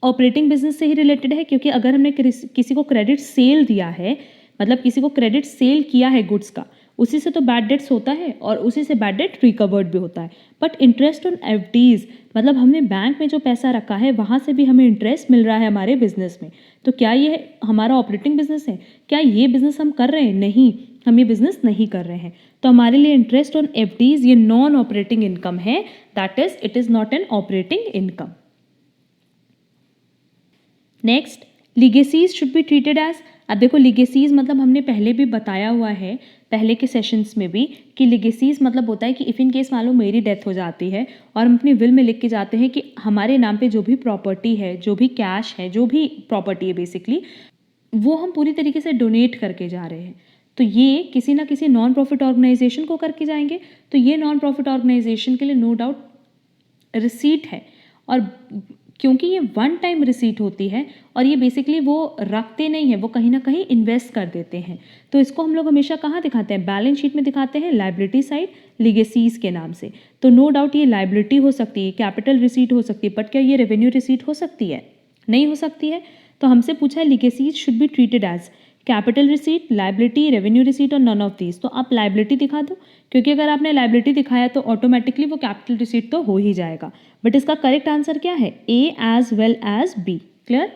ऑपरेटिंग बिजनेस से ही रिलेटेड है, क्योंकि अगर हमने किसी को क्रेडिट सेल दिया है, मतलब किसी को क्रेडिट सेल किया है गुड्स का, उसी से तो बैड डेट्स होता है और उसी से बैड डेट रिकवर्ड भी होता है। बट इंटरेस्ट ऑन एफडीज, मतलब हमने बैंक में जो पैसा रखा है वहाँ से भी हमें इंटरेस्ट मिल रहा है हमारे बिजनेस में। तो क्या ये हमारा ऑपरेटिंग बिजनेस है? क्या ये बिजनेस हम कर रहे हैं? नहीं, हम ये बिजनेस नहीं कर रहे हैं। तो हमारे लिए इंटरेस्ट ऑन एफडीज ये नॉन ऑपरेटिंग इनकम है, that is it is not an operating income. Next, legacies should be treated as। अब देखो लीगेसीज मतलब हमने पहले भी बताया हुआ है पहले के सेशंस में भी कि लीगेसीज मतलब होता है कि इफ़ इन केस मान लो मेरी डेथ हो जाती है और हम अपनी विल में लिख के जाते हैं कि हमारे नाम पे जो भी प्रॉपर्टी है, जो भी कैश है, जो भी प्रॉपर्टी है बेसिकली, वो हम पूरी तरीके से डोनेट करके जा रहे हैं। तो ये किसी ना किसी नॉन प्रॉफिट ऑर्गेनाइजेशन को करके जाएंगे। तो ये नॉन प्रॉफिट ऑर्गेनाइजेशन के लिए नो डाउट रिसीट है, और क्योंकि ये वन टाइम रिसीट होती है और ये बेसिकली वो रखते नहीं हैं, वो कहीं ना कहीं इन्वेस्ट कर देते हैं। तो इसको हम लोग हमेशा कहाँ दिखाते हैं? बैलेंस शीट में दिखाते हैं, लाइबिलिटी साइड लीगेसीज के नाम से। तो नो डाउट ये लाइबिलिटी हो सकती है, कैपिटल रिसीट हो सकती है, बट क्या ये रेवेन्यू रिसीट हो सकती है? नहीं हो सकती है। तो हमसे पूछा है legacies should be treated as capital receipt, liability, revenue receipt और नन ऑफ दीज। तो आप लाइबिलिटी दिखा दो, क्योंकि अगर आपने लाइबिलिटी दिखाया तो ऑटोमेटिकली वो कैपिटल रिसीट तो हो ही जाएगा। बट इसका करेक्ट आंसर क्या है? A as well as B. Clear?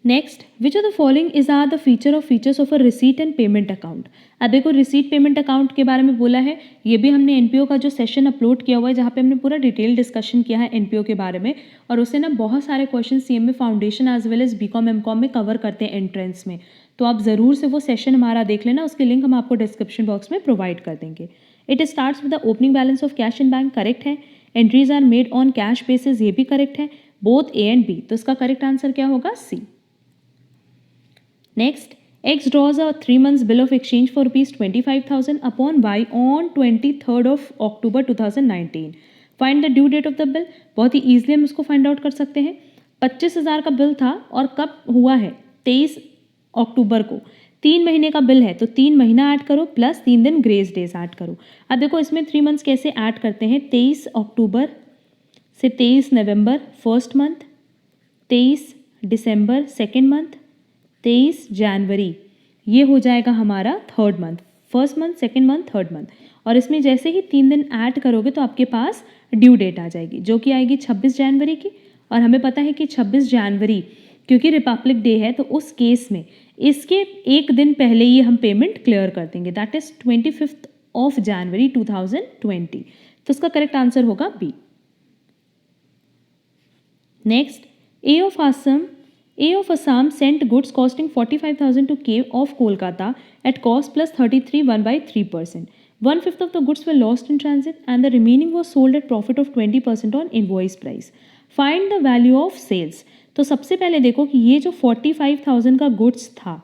Next, which of the following is are the features of a receipt and payment account. अब देखो रिसीट पेमेंट अकाउंट के बारे में बोला है, ये भी हमने एनपीओ का जो सेशन अपलोड किया हुआ है जहाँ पे हमने पूरा डिटेल डिस्कशन किया है एनपीओ के बारे में, और उससे ना बहुत सारे question CMA foundation as well as BCom MCom में कवर करते हैं एंट्रेंस में। तो आप ज़रूर से वो सेशन हमारा देख लेना, उसके लिंक हम आपको डिस्क्रिप्शन बॉक्स में प्रोवाइड कर देंगे। It starts with the opening balance of cash in bank, correct है। Entries are made on cash basis, ये भी करेक्ट है, बोथ ए एंड बी। तो इसका करेक्ट आंसर क्या होगा? सी। Next, X draws a 3 months bill of exchange for rupees 25,000 upon Y on 23rd of October 2019. Find the due date of the bill. बहुत ही ईजिली हम इसको फाइंड आउट कर सकते हैं। 25,000 का बिल था और कब हुआ है? 23 अक्टूबर को। 3 महीने का बिल है तो 3 महीना ऐड करो प्लस 3 दिन ग्रेस डेज ऐड करो। अब देखो इसमें 3 मंथ्स कैसे ऐड करते हैं? 23 अक्टूबर से 23 नवंबर फर्स्ट मंथ, 23 दिसंबर सेकेंड मंथ, 23 जनवरी ये हो जाएगा हमारा third month. First month, second month, third month. और इसमें जैसे ही 3 दिन ऐड करोगे तो आपके पास ड्यू डेट आ जाएगी जो कि आएगी 26 जनवरी की। और हमें पता है कि 26 जनवरी क्योंकि रिपब्लिक डे है तो उस केस में इसके एक दिन पहले ही हम पेमेंट क्लियर कर देंगे, दैट इज 25 ऑफ जनवरी 2020। तो इसका करेक्ट आंसर होगा B. Next, A of Assam sent goods costing 45,000 to K of Kolkata at cost plus 33 1/3%. 1/5 of the goods were lost in transit and the remaining was sold at profit of 20% on invoice price. Find the value of sales. तो सबसे पहले देखो कि ये जो 45,000 का गुड्स था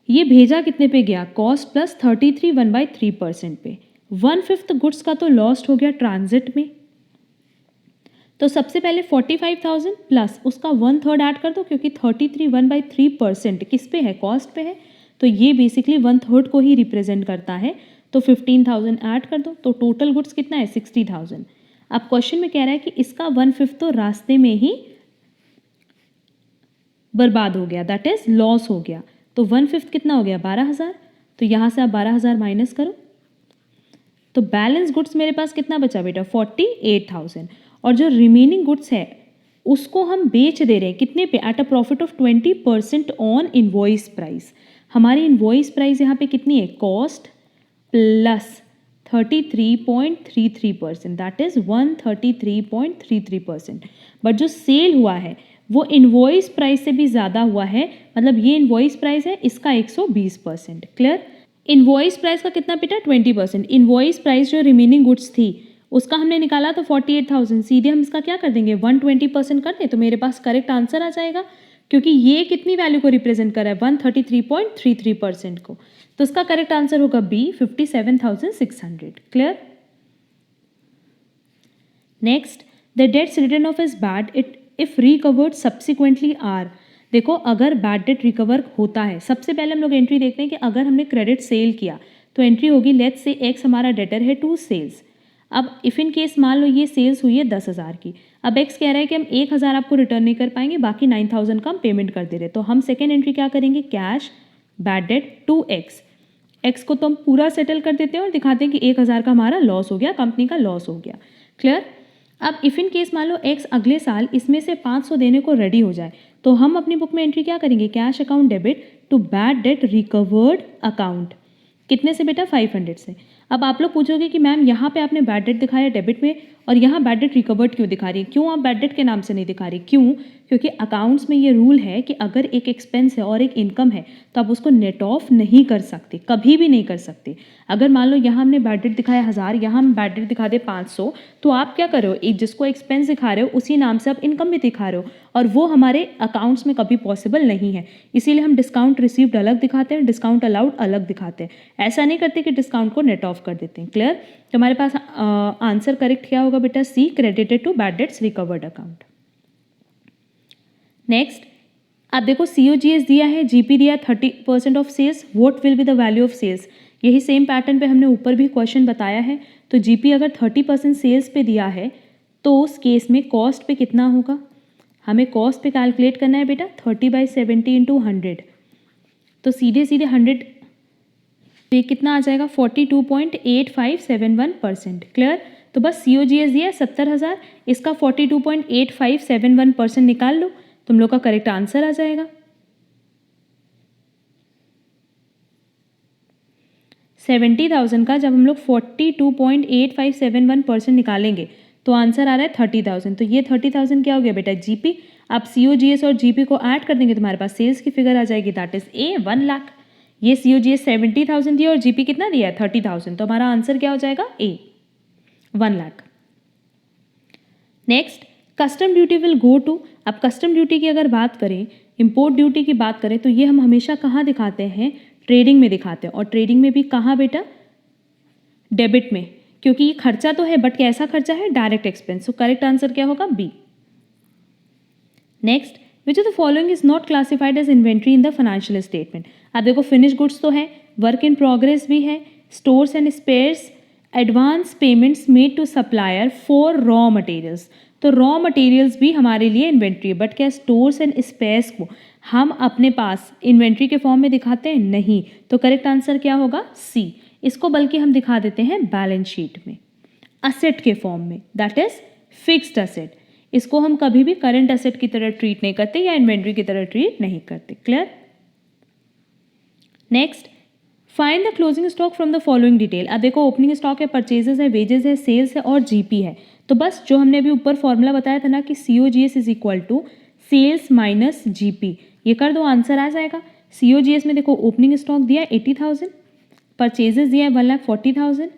ये भेजा कितने पे गया? कॉस्ट प्लस 33 1/3% पे। 1/5 गुड्स का तो लॉस्ट हो गया ट्रांजिट में। तो सबसे पहले 45,000 प्लस उसका 1/3 ऐड कर दो क्योंकि 33 1/3% किस पे है? कॉस्ट पे है। तो ये बेसिकली 1/3 को ही रिप्रेजेंट करता है। तो 15,000 ऐड कर दो तो टोटल गुड्स कितना है? 60,000। अब क्वेश्चन में कह रहा है कि इसका 1/5 तो रास्ते में ही बर्बाद हो गया, दैट इज लॉस हो गया। तो 1/5 कितना हो गया? 12,000। तो यहाँ से आप 12,000 माइनस करो तो बैलेंस गुड्स मेरे पास कितना बचा बेटा? 48,000। और जो रिमेनिंग गुड्स है उसको हम बेच दे रहे हैं कितने पे? At a profit of 20% on invoice price. हमारी इनवॉइस प्राइस यहाँ पे कितनी है? Cost plus 33.33%, that is 133.33%। But जो सेल हुआ है वो इनवॉइस प्राइस से भी ज़्यादा हुआ है, मतलब ये इनवॉइस प्राइस है इसका 120%। क्लियर? इनवॉइस प्राइस का कितना बेटा? 20%। इनवॉइस प्राइस जो रिमेनिंग गुड्स थी उसका हमने निकाला तो 48,000, सीधे हम इसका क्या कर देंगे? 120% कर दें तो मेरे पास करेक्ट आंसर आ जाएगा, क्योंकि ये कितनी वैल्यू को रिप्रेजेंट कर रहा है? 133.33% को। तो इसका करेक्ट आंसर होगा B, 57,600। Clear? Next, the debts written off is bad it if recovered subsequently are. देखो अगर बैड डेट रिकवर होता है, सबसे पहले हम लोग एंट्री देखते हैं कि अगर हमने क्रेडिट सेल किया तो एंट्री होगी लेट्स से एक्स हमारा डेटर है टू सेल्स। अब इफ़ इन केस मान लो ये सेल्स हुई है 10,000 की, अब एक्स कह रहा है कि हम 1,000 आपको रिटर्न नहीं कर पाएंगे, बाकी 9,000 का हम पेमेंट कर दे रहे। तो हम सेकेंड एंट्री क्या करेंगे? Cash bad debt to x. X को तो हम पूरा सेटल कर देते हैं और दिखाते हैं कि 1,000 का हमारा लॉस हो गया, कंपनी का लॉस हो गया। क्लियर? अब इफ़ इन केस मान लो एक्स अगले साल इसमें से 500 देने को रेडी हो जाए तो हम अपनी बुक में एंट्री क्या करेंगे? Cash account debit to bad debt recovered account. कितने से बेटा? 500 से। अब आप लोग पूछोगे कि मैम यहाँ पे आपने बैड डेट दिखाया डेबिट में और यहाँ बैड डेट रिकवर्ड क्यों दिखा रही है, क्यों आप बैड डेट के नाम से नहीं दिखा रही, क्यों? क्योंकि अकाउंट्स में ये रूल है कि अगर एक एक्सपेंस है और एक इनकम है तो आप उसको नेट ऑफ नहीं कर सकते, कभी भी नहीं कर सकते। अगर मान लो यहाँ हमने बैड डेट दिखाया 1000, यहाँ हम बैड डेट दिखा दे 500, तो आप क्या कर रहे हो, एक जिसको एक्सपेंस दिखा रहे हो उसी नाम से आप इनकम भी दिखा रहे हो, और वो हमारे अकाउंट्स में कभी पॉसिबल नहीं है। इसीलिए हम डिस्काउंट रिसीव्ड अलग दिखाते हैं, डिस्काउंट अलाउड अलग दिखाते हैं। ऐसा नहीं करते कि डिस्काउंट को नेट ऑफ कर देते हैं। क्लियर? तो हमारे पास आंसर करेक्ट क्या होगा बेटा? C, credited to bad debts recovered account. Next, आप देखो COGS दिया है, GP दिया 30% of sales, what will be the value of sales. यही सेम पैटर्न पे हमने ऊपर भी क्वेश्चन बताया है। तो GP अगर 30% सेल्स पे दिया है तो उस केस में कॉस्ट पे कितना होगा? हमें कॉस्ट पे कैलकुलेट करना है बेटा, 30/70 × 100। तो सीधे सीधे 100 पे कितना आ जाएगा? 42.8571%। क्लियर? तो बस COGS दिया है 70,000, इसका 42.8571% निकाल लो, तुम लोग का करेक्ट आंसर आ जाएगा। 70,000 का जब हम लोग 42.8571% निकालेंगे तो आंसर आ रहा है 30,000। तो ये 30,000 क्या हो गया बेटा? GP। आप COGS और GP को ऐड कर देंगे, तुम्हारे पास सेल्स की फिगर आ जाएगी, दैट इज A, 1 लाख। ये COGS 70,000 दिया और GP कितना दिया है? 30,000। तो हमारा आंसर क्या हो जाएगा? A, 1 lakh. Next, custom duty will go to. अब कस्टम ड्यूटी की अगर बात करें, इंपोर्ट ड्यूटी की बात करें, तो ये हम हमेशा कहाँ दिखाते हैं? ट्रेडिंग में दिखाते हैं। और ट्रेडिंग में भी कहाँ बेटा? डेबिट में, क्योंकि ये खर्चा तो है बट कैसा खर्चा है? Direct expense. So correct answer क्या होगा? B. Next, which of the following is not classified as inventory in the financial statement. अब देखो, फिनिश गुड्स तो है, वर्क इन प्रोग्रेस भी है, stores and spares, advance payments made to supplier for raw materials. तो रॉ मटेरियल्स भी हमारे लिए इन्वेंट्री है, बट क्या स्टोर्स एंड स्पेयर्स को हम अपने पास इन्वेंट्री के फॉर्म में दिखाते हैं? नहीं। तो करेक्ट आंसर क्या होगा? सी। इसको बल्कि हम दिखा देते हैं बैलेंस शीट में असेट के फॉर्म में, दैट इज फिक्स्ड असेट। इसको हम कभी भी करंट असेट की तरह ट्रीट नहीं करते या इन्वेंट्री की तरह ट्रीट नहीं करते। Clear? Next, find the closing stock from the following detail. अब देखो, ओपनिंग स्टॉक है, परचेजेस है, वेजेस है, सेल्स है और GP है। तो बस जो हमने अभी ऊपर फॉर्मूला बताया था ना कि COGS is equal to sales minus GP, ये कर दो, आंसर आ जाएगा। COGS में देखो, ओपनिंग स्टॉक दिया है 80,000, परचेजेस दिया है 1,40,000,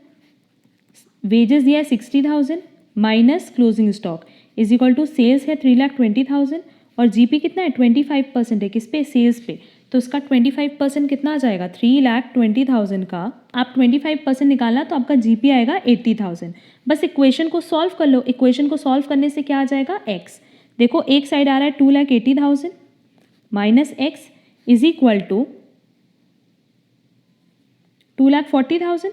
वेजेस दिया है 60,000 minus closing stock is equal to sales है 3,20,000 और GP कितना है? 25% है, किस पे? सेल्स पे। तो उसका 25% कितना आ जाएगा? 3,20,000 का आप 25% निकालना तो आपका GP आएगा 80,000। बस इक्वेशन को सॉल्व कर लो। इक्वेशन को सॉल्व करने से क्या आ जाएगा? x। देखो, एक साइड आ रहा है 2,80,000 minus x is equal to 2,40,000।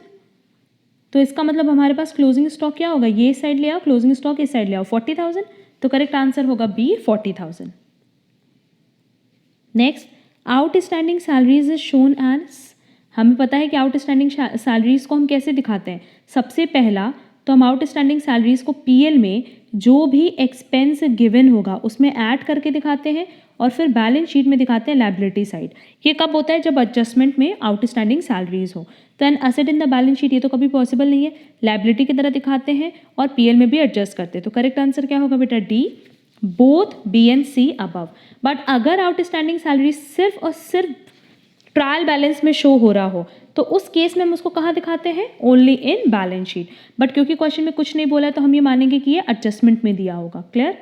तो इसका मतलब हमारे पास क्लोजिंग स्टॉक क्या होगा? ये साइड ले आओ, क्लोजिंग स्टॉक इस साइड ले आओ, 40,000। तो करेक्ट आंसर होगा B, 40,000। Next, outstanding salaries is shown as. हमें पता है कि आउटस्टैंडिंग सैलरीज को हम कैसे दिखाते हैं। सबसे पहला तो हम आउटस्टैंडिंग सैलरीज को PL में जो भी एक्सपेंस गिवन होगा उसमें ऐड करके दिखाते हैं और फिर बैलेंस शीट में दिखाते हैं लायबिलिटी साइड। ये कब होता है? जब एडजस्टमेंट में आउटस्टैंडिंग सैलरीज हो। तो an asset in the balance sheet, ये तो कभी पॉसिबल नहीं है। लायबिलिटी की तरह दिखाते हैं और PL में भी एडजस्ट करते हैं। तो करेक्ट आंसर क्या होगा बेटा? D, both B and C above. But अगर आउटस्टैंडिंग सैलरी सिर्फ और सिर्फ ट्रायल बैलेंस में शो हो रहा हो तो उस केस में हम उसको कहाँ दिखाते हैं? Only in balance sheet. But क्योंकि क्वेश्चन में कुछ नहीं बोला है तो हम ये मानेंगे कि ये एडजस्टमेंट में दिया होगा। Clear?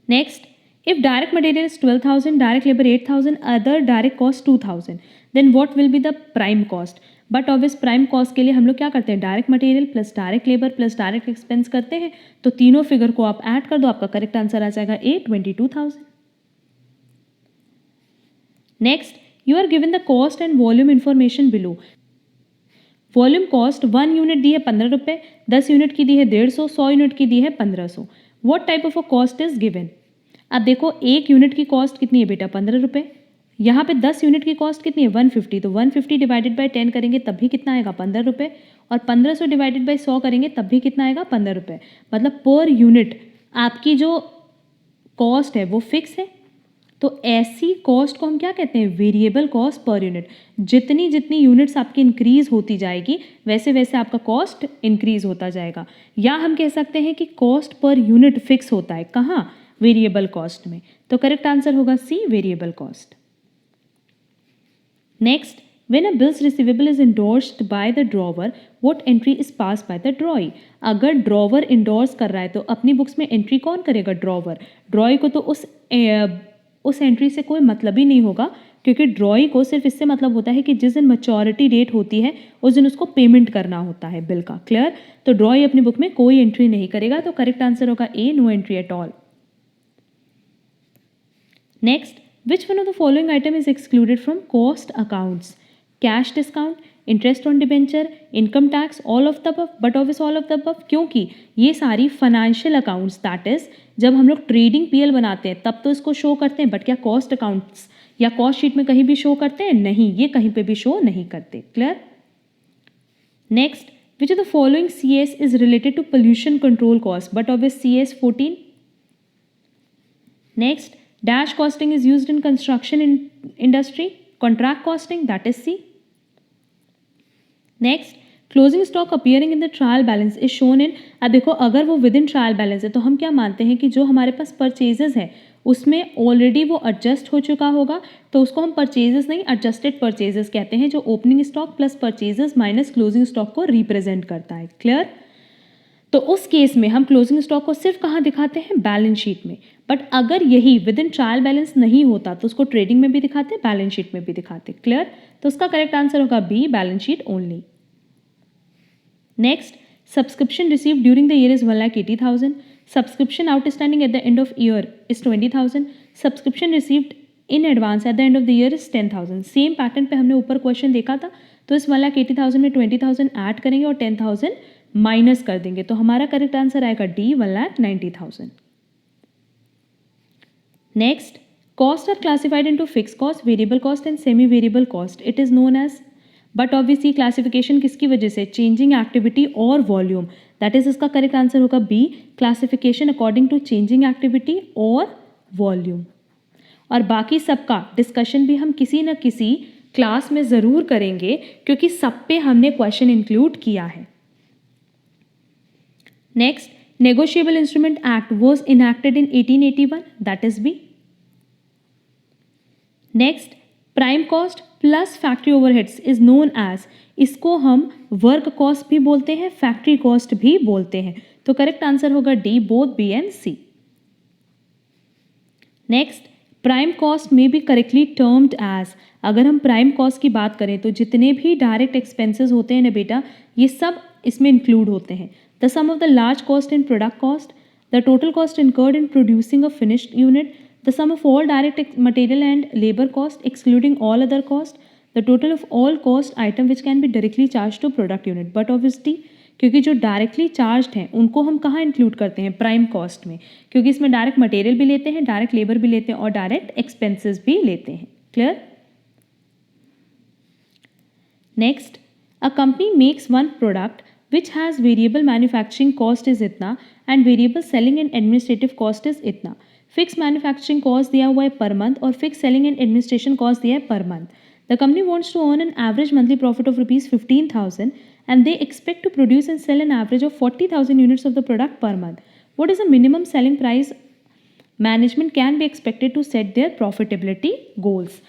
Next, if direct material is 12,000, direct labour 8,000, other direct cost 2,000, then what will be the prime cost. But obvious prime cost के लिए हम लोग क्या करते हैं? Direct material plus direct labour plus direct expense करते हैं। तो तीनों फिगर को आप ऐड कर दो, आपका करेक्ट आंसर आ जाएगा A, 22,000। Next, you are given the cost and volume information below. Volume cost 1 unit दी है 15 रुपये, 10 यूनिट की दी है 150, 100 यूनिट की दी है 1500। What type of a cost is given. अब देखो, एक यूनिट की कॉस्ट कितनी है बेटा? 15 रुपये। यहाँ पे 10 यूनिट की कॉस्ट कितनी है? 150। तो 150 डिवाइडेड बाय 10 करेंगे तब भी कितना आएगा? 15 रुपये। और 1500 डिवाइडेड बाय 100 करेंगे तब भी कितना आएगा? 15 रुपये। मतलब पर यूनिट आपकी जो कॉस्ट है वो फिक्स है। तो ऐसी कॉस्ट को हम क्या कहते हैं, वेरिएबल कॉस्ट पर यूनिट। जितनी जितनी यूनिट्स आपकी इंक्रीज होती जाएगी वैसे वैसे आपका कॉस्ट इंक्रीज होता जाएगा। या हम कह सकते हैं कि कॉस्ट पर यूनिट फिक्स होता है, कहाँ, वेरिएबल कॉस्ट में। तो करेक्ट आंसर होगा C, variable cost. Next, when a bills receivable is endorsed by the drawer, what entry is passed by the drawee? अगर ड्रॉवर इंडोर्स कर रहा है तो अपनी बुक्स में एंट्री कौन करेगा, ड्रॉवर। ड्रॉई को तो उस एंट्री से कोई मतलब ही नहीं होगा, क्योंकि ड्रॉई को सिर्फ इससे मतलब होता है कि जिस दिन मैच्योरिटी डेट होती है उस दिन उसको पेमेंट करना होता है बिल का। क्लियर? तो ड्रॉई अपनी बुक में कोई एंट्री नहीं करेगा, तो करेक्ट आंसर होगा A, no entry at all. Next, which one of the following item is excluded from cost accounts? Cash discount, interest on debenture, income tax, all of the above, but obvious all of the above, क्योंकि ये सारी फाइनेंशियल अकाउंट्स, दैट इज जब हम लोग ट्रेडिंग पीएल बनाते हैं तब तो इसको शो करते हैं, बट क्या कॉस्ट अकाउंट्स या कॉस्ट शीट में कहीं भी शो करते हैं? नहीं, ये कहीं पे भी शो नहीं करते। Clear? Next, which of the following CS is related to pollution control cost, but obvious CS 14? Next, dash costing is used in construction industry. Contract costing, that is C. Next, closing stock appearing in the trial balance is shown in, अब देखो अगर वो विद इन ट्रायल बैलेंस है तो हम क्या मानते हैं कि जो हमारे पास परचेजेस है उसमें ऑलरेडी वो एडजस्ट हो चुका होगा, तो उसको हम परचेजेस नहीं एडजस्टेड परचेजेस कहते हैं, जो opening stock plus purchases minus closing stock को रिप्रेजेंट करता है। क्लियर? तो उस केस में हम क्लोजिंग स्टॉक को सिर्फ कहाँ दिखाते हैं, बैलेंस शीट में। बट अगर यही विद इन ट्रायल बैलेंस नहीं होता तो उसको ट्रेडिंग में भी दिखाते, बैलेंस शीट में भी दिखाते। क्लियर? तो उसका करेक्ट आंसर होगा B, balance sheet only. Next, subscription received during the year is 1,80,000, subscription outstanding at the end of year is 20,000, subscription received in advance at the end of the year is 10,000। Same pattern पे हमने ऊपर क्वेश्चन देखा था, तो इस 1,80,000 में 20,000 ऐड करेंगे और 10,000 माइनस कर देंगे, तो हमारा करेक्ट आंसर आएगा D, 1,90,000। Next, cost are classified into fix cost, variable cost and semi variable cost. It is known as, but obviously classification किसकी वजह से, चेंजिंग एक्टिविटी और वॉल्यूम, दैट इज इसका करेक्ट आंसर होगा B, classification according to changing activity और वॉल्यूम। और बाकी सबका डिस्कशन भी हम किसी न किसी क्लास में ज़रूर करेंगे, क्योंकि सब पे हमने क्वेश्चन इंक्लूड किया है। Next, negotiable instrument act was enacted in 1881, that is B. Next, prime cost plus factory overheads is known as, इसको हम वर्क कॉस्ट भी बोलते हैं, फैक्ट्री कॉस्ट भी बोलते हैं, तो करेक्ट आंसर होगा D, both B and C. Next, prime cost में बी करेक्टली टर्म्ड एज, अगर हम प्राइम कॉस्ट की बात करें तो जितने भी डायरेक्ट एक्सपेंसेस होते हैं ना बेटा, ये सब इसमें इंक्लूड होते हैं। The sum of the large cost in product cost, the total cost incurred in producing a finished unit, the sum of all direct material and labor cost excluding all other cost, the total of all cost item which can be directly charged to product unit। but obviously क्योंकि जो डायरेक्टली चार्ज्ड हैं उनको हम कहाँ इंक्लूड करते हैं, प्राइम कॉस्ट में, क्योंकि इसमें डायरेक्ट मटेरियल भी लेते हैं, डायरेक्ट लेबर भी लेते हैं और डायरेक्ट एक्सपेंसेस भी लेते हैं। Clear? Next, a company makes one product which has variable manufacturing cost is इतना and variable selling and administrative cost is इतना। फिक्स मैन्युफैक्चरिंग कॉस्ट दिया हुआ है पर मंथ और fix selling and administration cost दिया है per month. The company wants to earn an average monthly profit of ₹15,000 and they expect to produce and sell an average of 40,000 units of the product per month. What is the minimum selling price management can be expected to set their profitability goals.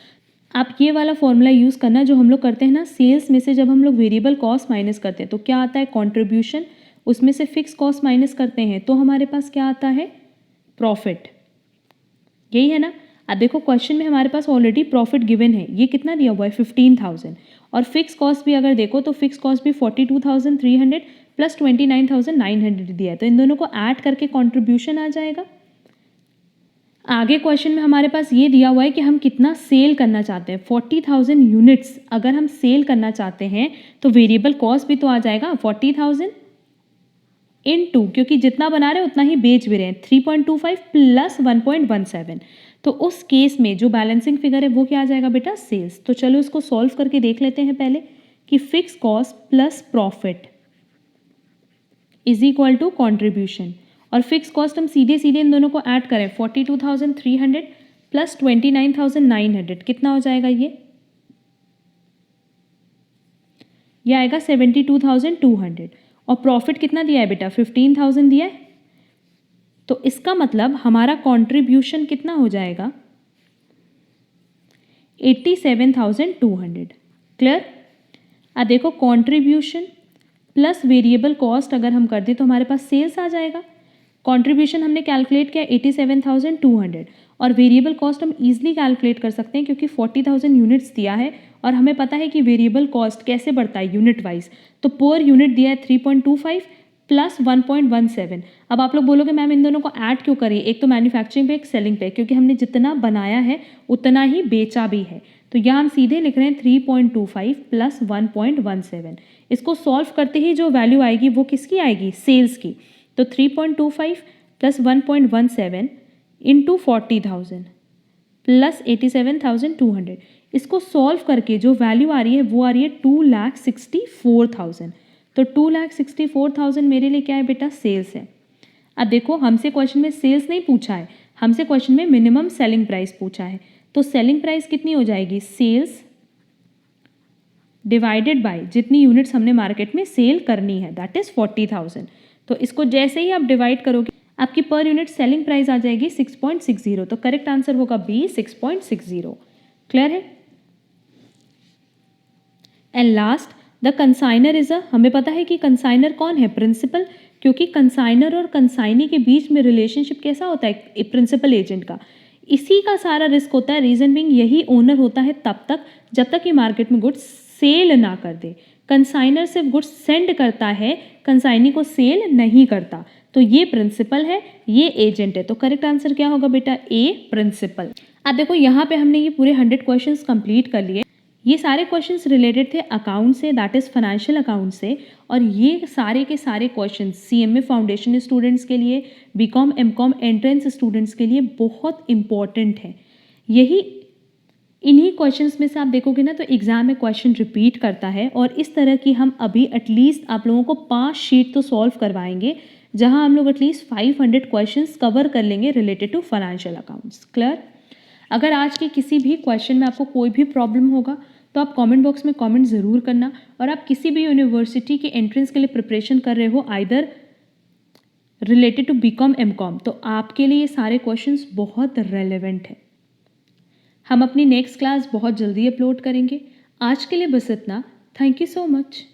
आप ये वाला फॉर्मूला यूज़ करना जो हम लोग करते हैं ना, सेल्स में से जब हम लोग वेरिएबल कॉस्ट माइनस करते हैं तो क्या आता है, कॉन्ट्रीब्यूशन, उसमें से फिक्स कॉस्ट माइनस करते हैं तो हमारे पास क्या आता है, प्रॉफिट। यही है ना? अब देखो क्वेश्चन में हमारे पास ऑलरेडी प्रॉफिट गिवन है, ये कितना दिया हुआ है 15,000, और फिक्स कॉस्ट भी अगर देखो तो फिक्स कॉस्ट भी 42,300 प्लस 29,900 दिया है, तो इन दोनों को ऐड करके कॉन्ट्रीब्यूशन आ जाएगा। आगे क्वेश्चन में हमारे पास ये दिया हुआ है कि हम कितना सेल करना चाहते हैं, 40,000 यूनिट्स अगर हम सेल करना चाहते हैं तो वेरिएबल कॉस्ट भी तो आ जाएगा 40,000 इनटू, क्योंकि जितना बना रहे हैं उतना ही बेच भी रहे हैं, 3.25 प्लस 1.17, तो उस केस में जो बैलेंसिंग फिगर है वो क्या आ जाएगा बेटा, सेल्स। तो चलो इसको सॉल्व करके देख लेते हैं पहले कि fix cost plus profit is equal to contribution, और फिक्स कॉस्ट हम सीधे सीधे इन दोनों को ऐड करें 42,300 प्लस 29,900 कितना हो जाएगा ये आएगा 72,200 और प्रॉफिट कितना दिया है बेटा 15,000 दिया है। तो इसका मतलब हमारा कंट्रीब्यूशन कितना हो जाएगा 87,200। क्लियर। अब देखो कंट्रीब्यूशन प्लस वेरिएबल कॉस्ट अगर हम कर दें तो हमारे पास सेल्स आ जाएगा। कंट्रीब्यूशन हमने कैलकुलेट किया 87,200 और वेरिएबल कॉस्ट हम इजीली कैलकुलेट कर सकते हैं क्योंकि 40,000 यूनिट्स दिया है और हमें पता है कि वेरिएबल कॉस्ट कैसे बढ़ता है यूनिट वाइज। तो पर यूनिट दिया है 3.25 प्लस 1.17। अब आप लोग बोलोगे मैम इन दोनों को ऐड क्यों करें, एक तो मैन्युफैक्चरिंग पे एक सेलिंग पे, क्योंकि हमने जितना बनाया है उतना ही बेचा भी है। तो यहाँ हम सीधे लिख रहे हैं 3.25 प्लस 1.17। इसको सॉल्व करते ही जो वैल्यू आएगी वो किसकी आएगी, सेल्स की। तो 3.25 प्लस 1.17 इंटू 40,000 प्लस 87,200, इसको सॉल्व करके जो वैल्यू आ रही है वो आ रही है 2,64,000। तो 2,64,000 मेरे लिए क्या है बेटा, सेल्स है। अब देखो हमसे क्वेश्चन में सेल्स नहीं पूछा है, हमसे क्वेश्चन में मिनिमम सेलिंग प्राइस पूछा है। तो सेलिंग प्राइस कितनी हो जाएगी, सेल्स डिवाइडेड बाय जितनी यूनिट्स हमने मार्केट में सेल करनी है, दैट इज 40,000। तो इसको जैसे ही आप डिवाइड करोगे आपकी पर यूनिट सेलिंग प्राइस आ जाएगी 6.60। तो करेक्ट आंसर होगा बी 6.60। क्लियर है। And last the consignor is हमें पता है कि कंसाइनर कौन है, प्रिंसिपल, क्योंकि कंसाइनर और कंसाइनी के बीच में रिलेशनशिप कैसा होता है, प्रिंसिपल एजेंट का। इसी का सारा रिस्क होता है, रीजन बिंग यही ओनर होता है तब तक जब तक ये मार्केट में गुड्स सेल ना कर दे। कंसाइनर सिर्फ गुड्स सेंड करता है, कंसाइनी को सेल नहीं करता। तो ये प्रिंसिपल है, ये एजेंट है। तो करेक्ट आंसर क्या होगा बेटा, ए प्रिंसिपल। अब देखो यहाँ पे हमने ये पूरे 100 क्वेश्चंस कंप्लीट कर लिए। ये सारे क्वेश्चंस रिलेटेड थे अकाउंट से, दैट इज़ फाइनेंशियल अकाउंट से। और ये सारे के सारे क्वेश्चंस सीएमए फाउंडेशन स्टूडेंट्स के लिए, बीकॉम एमकॉम एंट्रेंस स्टूडेंट्स के लिए बहुत इंपॉर्टेंट है। यही इन्हीं क्वेश्चंस में से आप देखोगे ना तो एग्जाम में क्वेश्चन रिपीट करता है। और इस तरह की हम अभी एटलीस्ट आप लोगों को 5 शीट तो सॉल्व करवाएंगे जहां हम लोग एटलीस्ट 500 क्वेश्चंस कवर कर लेंगे related to financial accounts. Clear. अगर आज के किसी भी क्वेश्चन में आपको कोई भी प्रॉब्लम होगा तो आप कमेंट बॉक्स में कमेंट ज़रूर करना। और आप किसी भी यूनिवर्सिटी के एंट्रेंस के लिए प्रिपरेशन कर रहे हो either related to BCom MCom, तो आपके लिए ये सारे क्वेश्चंस बहुत रेलेवेंट है। हम अपनी नेक्स्ट क्लास बहुत जल्दी अपलोड करेंगे। आज के लिए बस इतना। Thank you so much.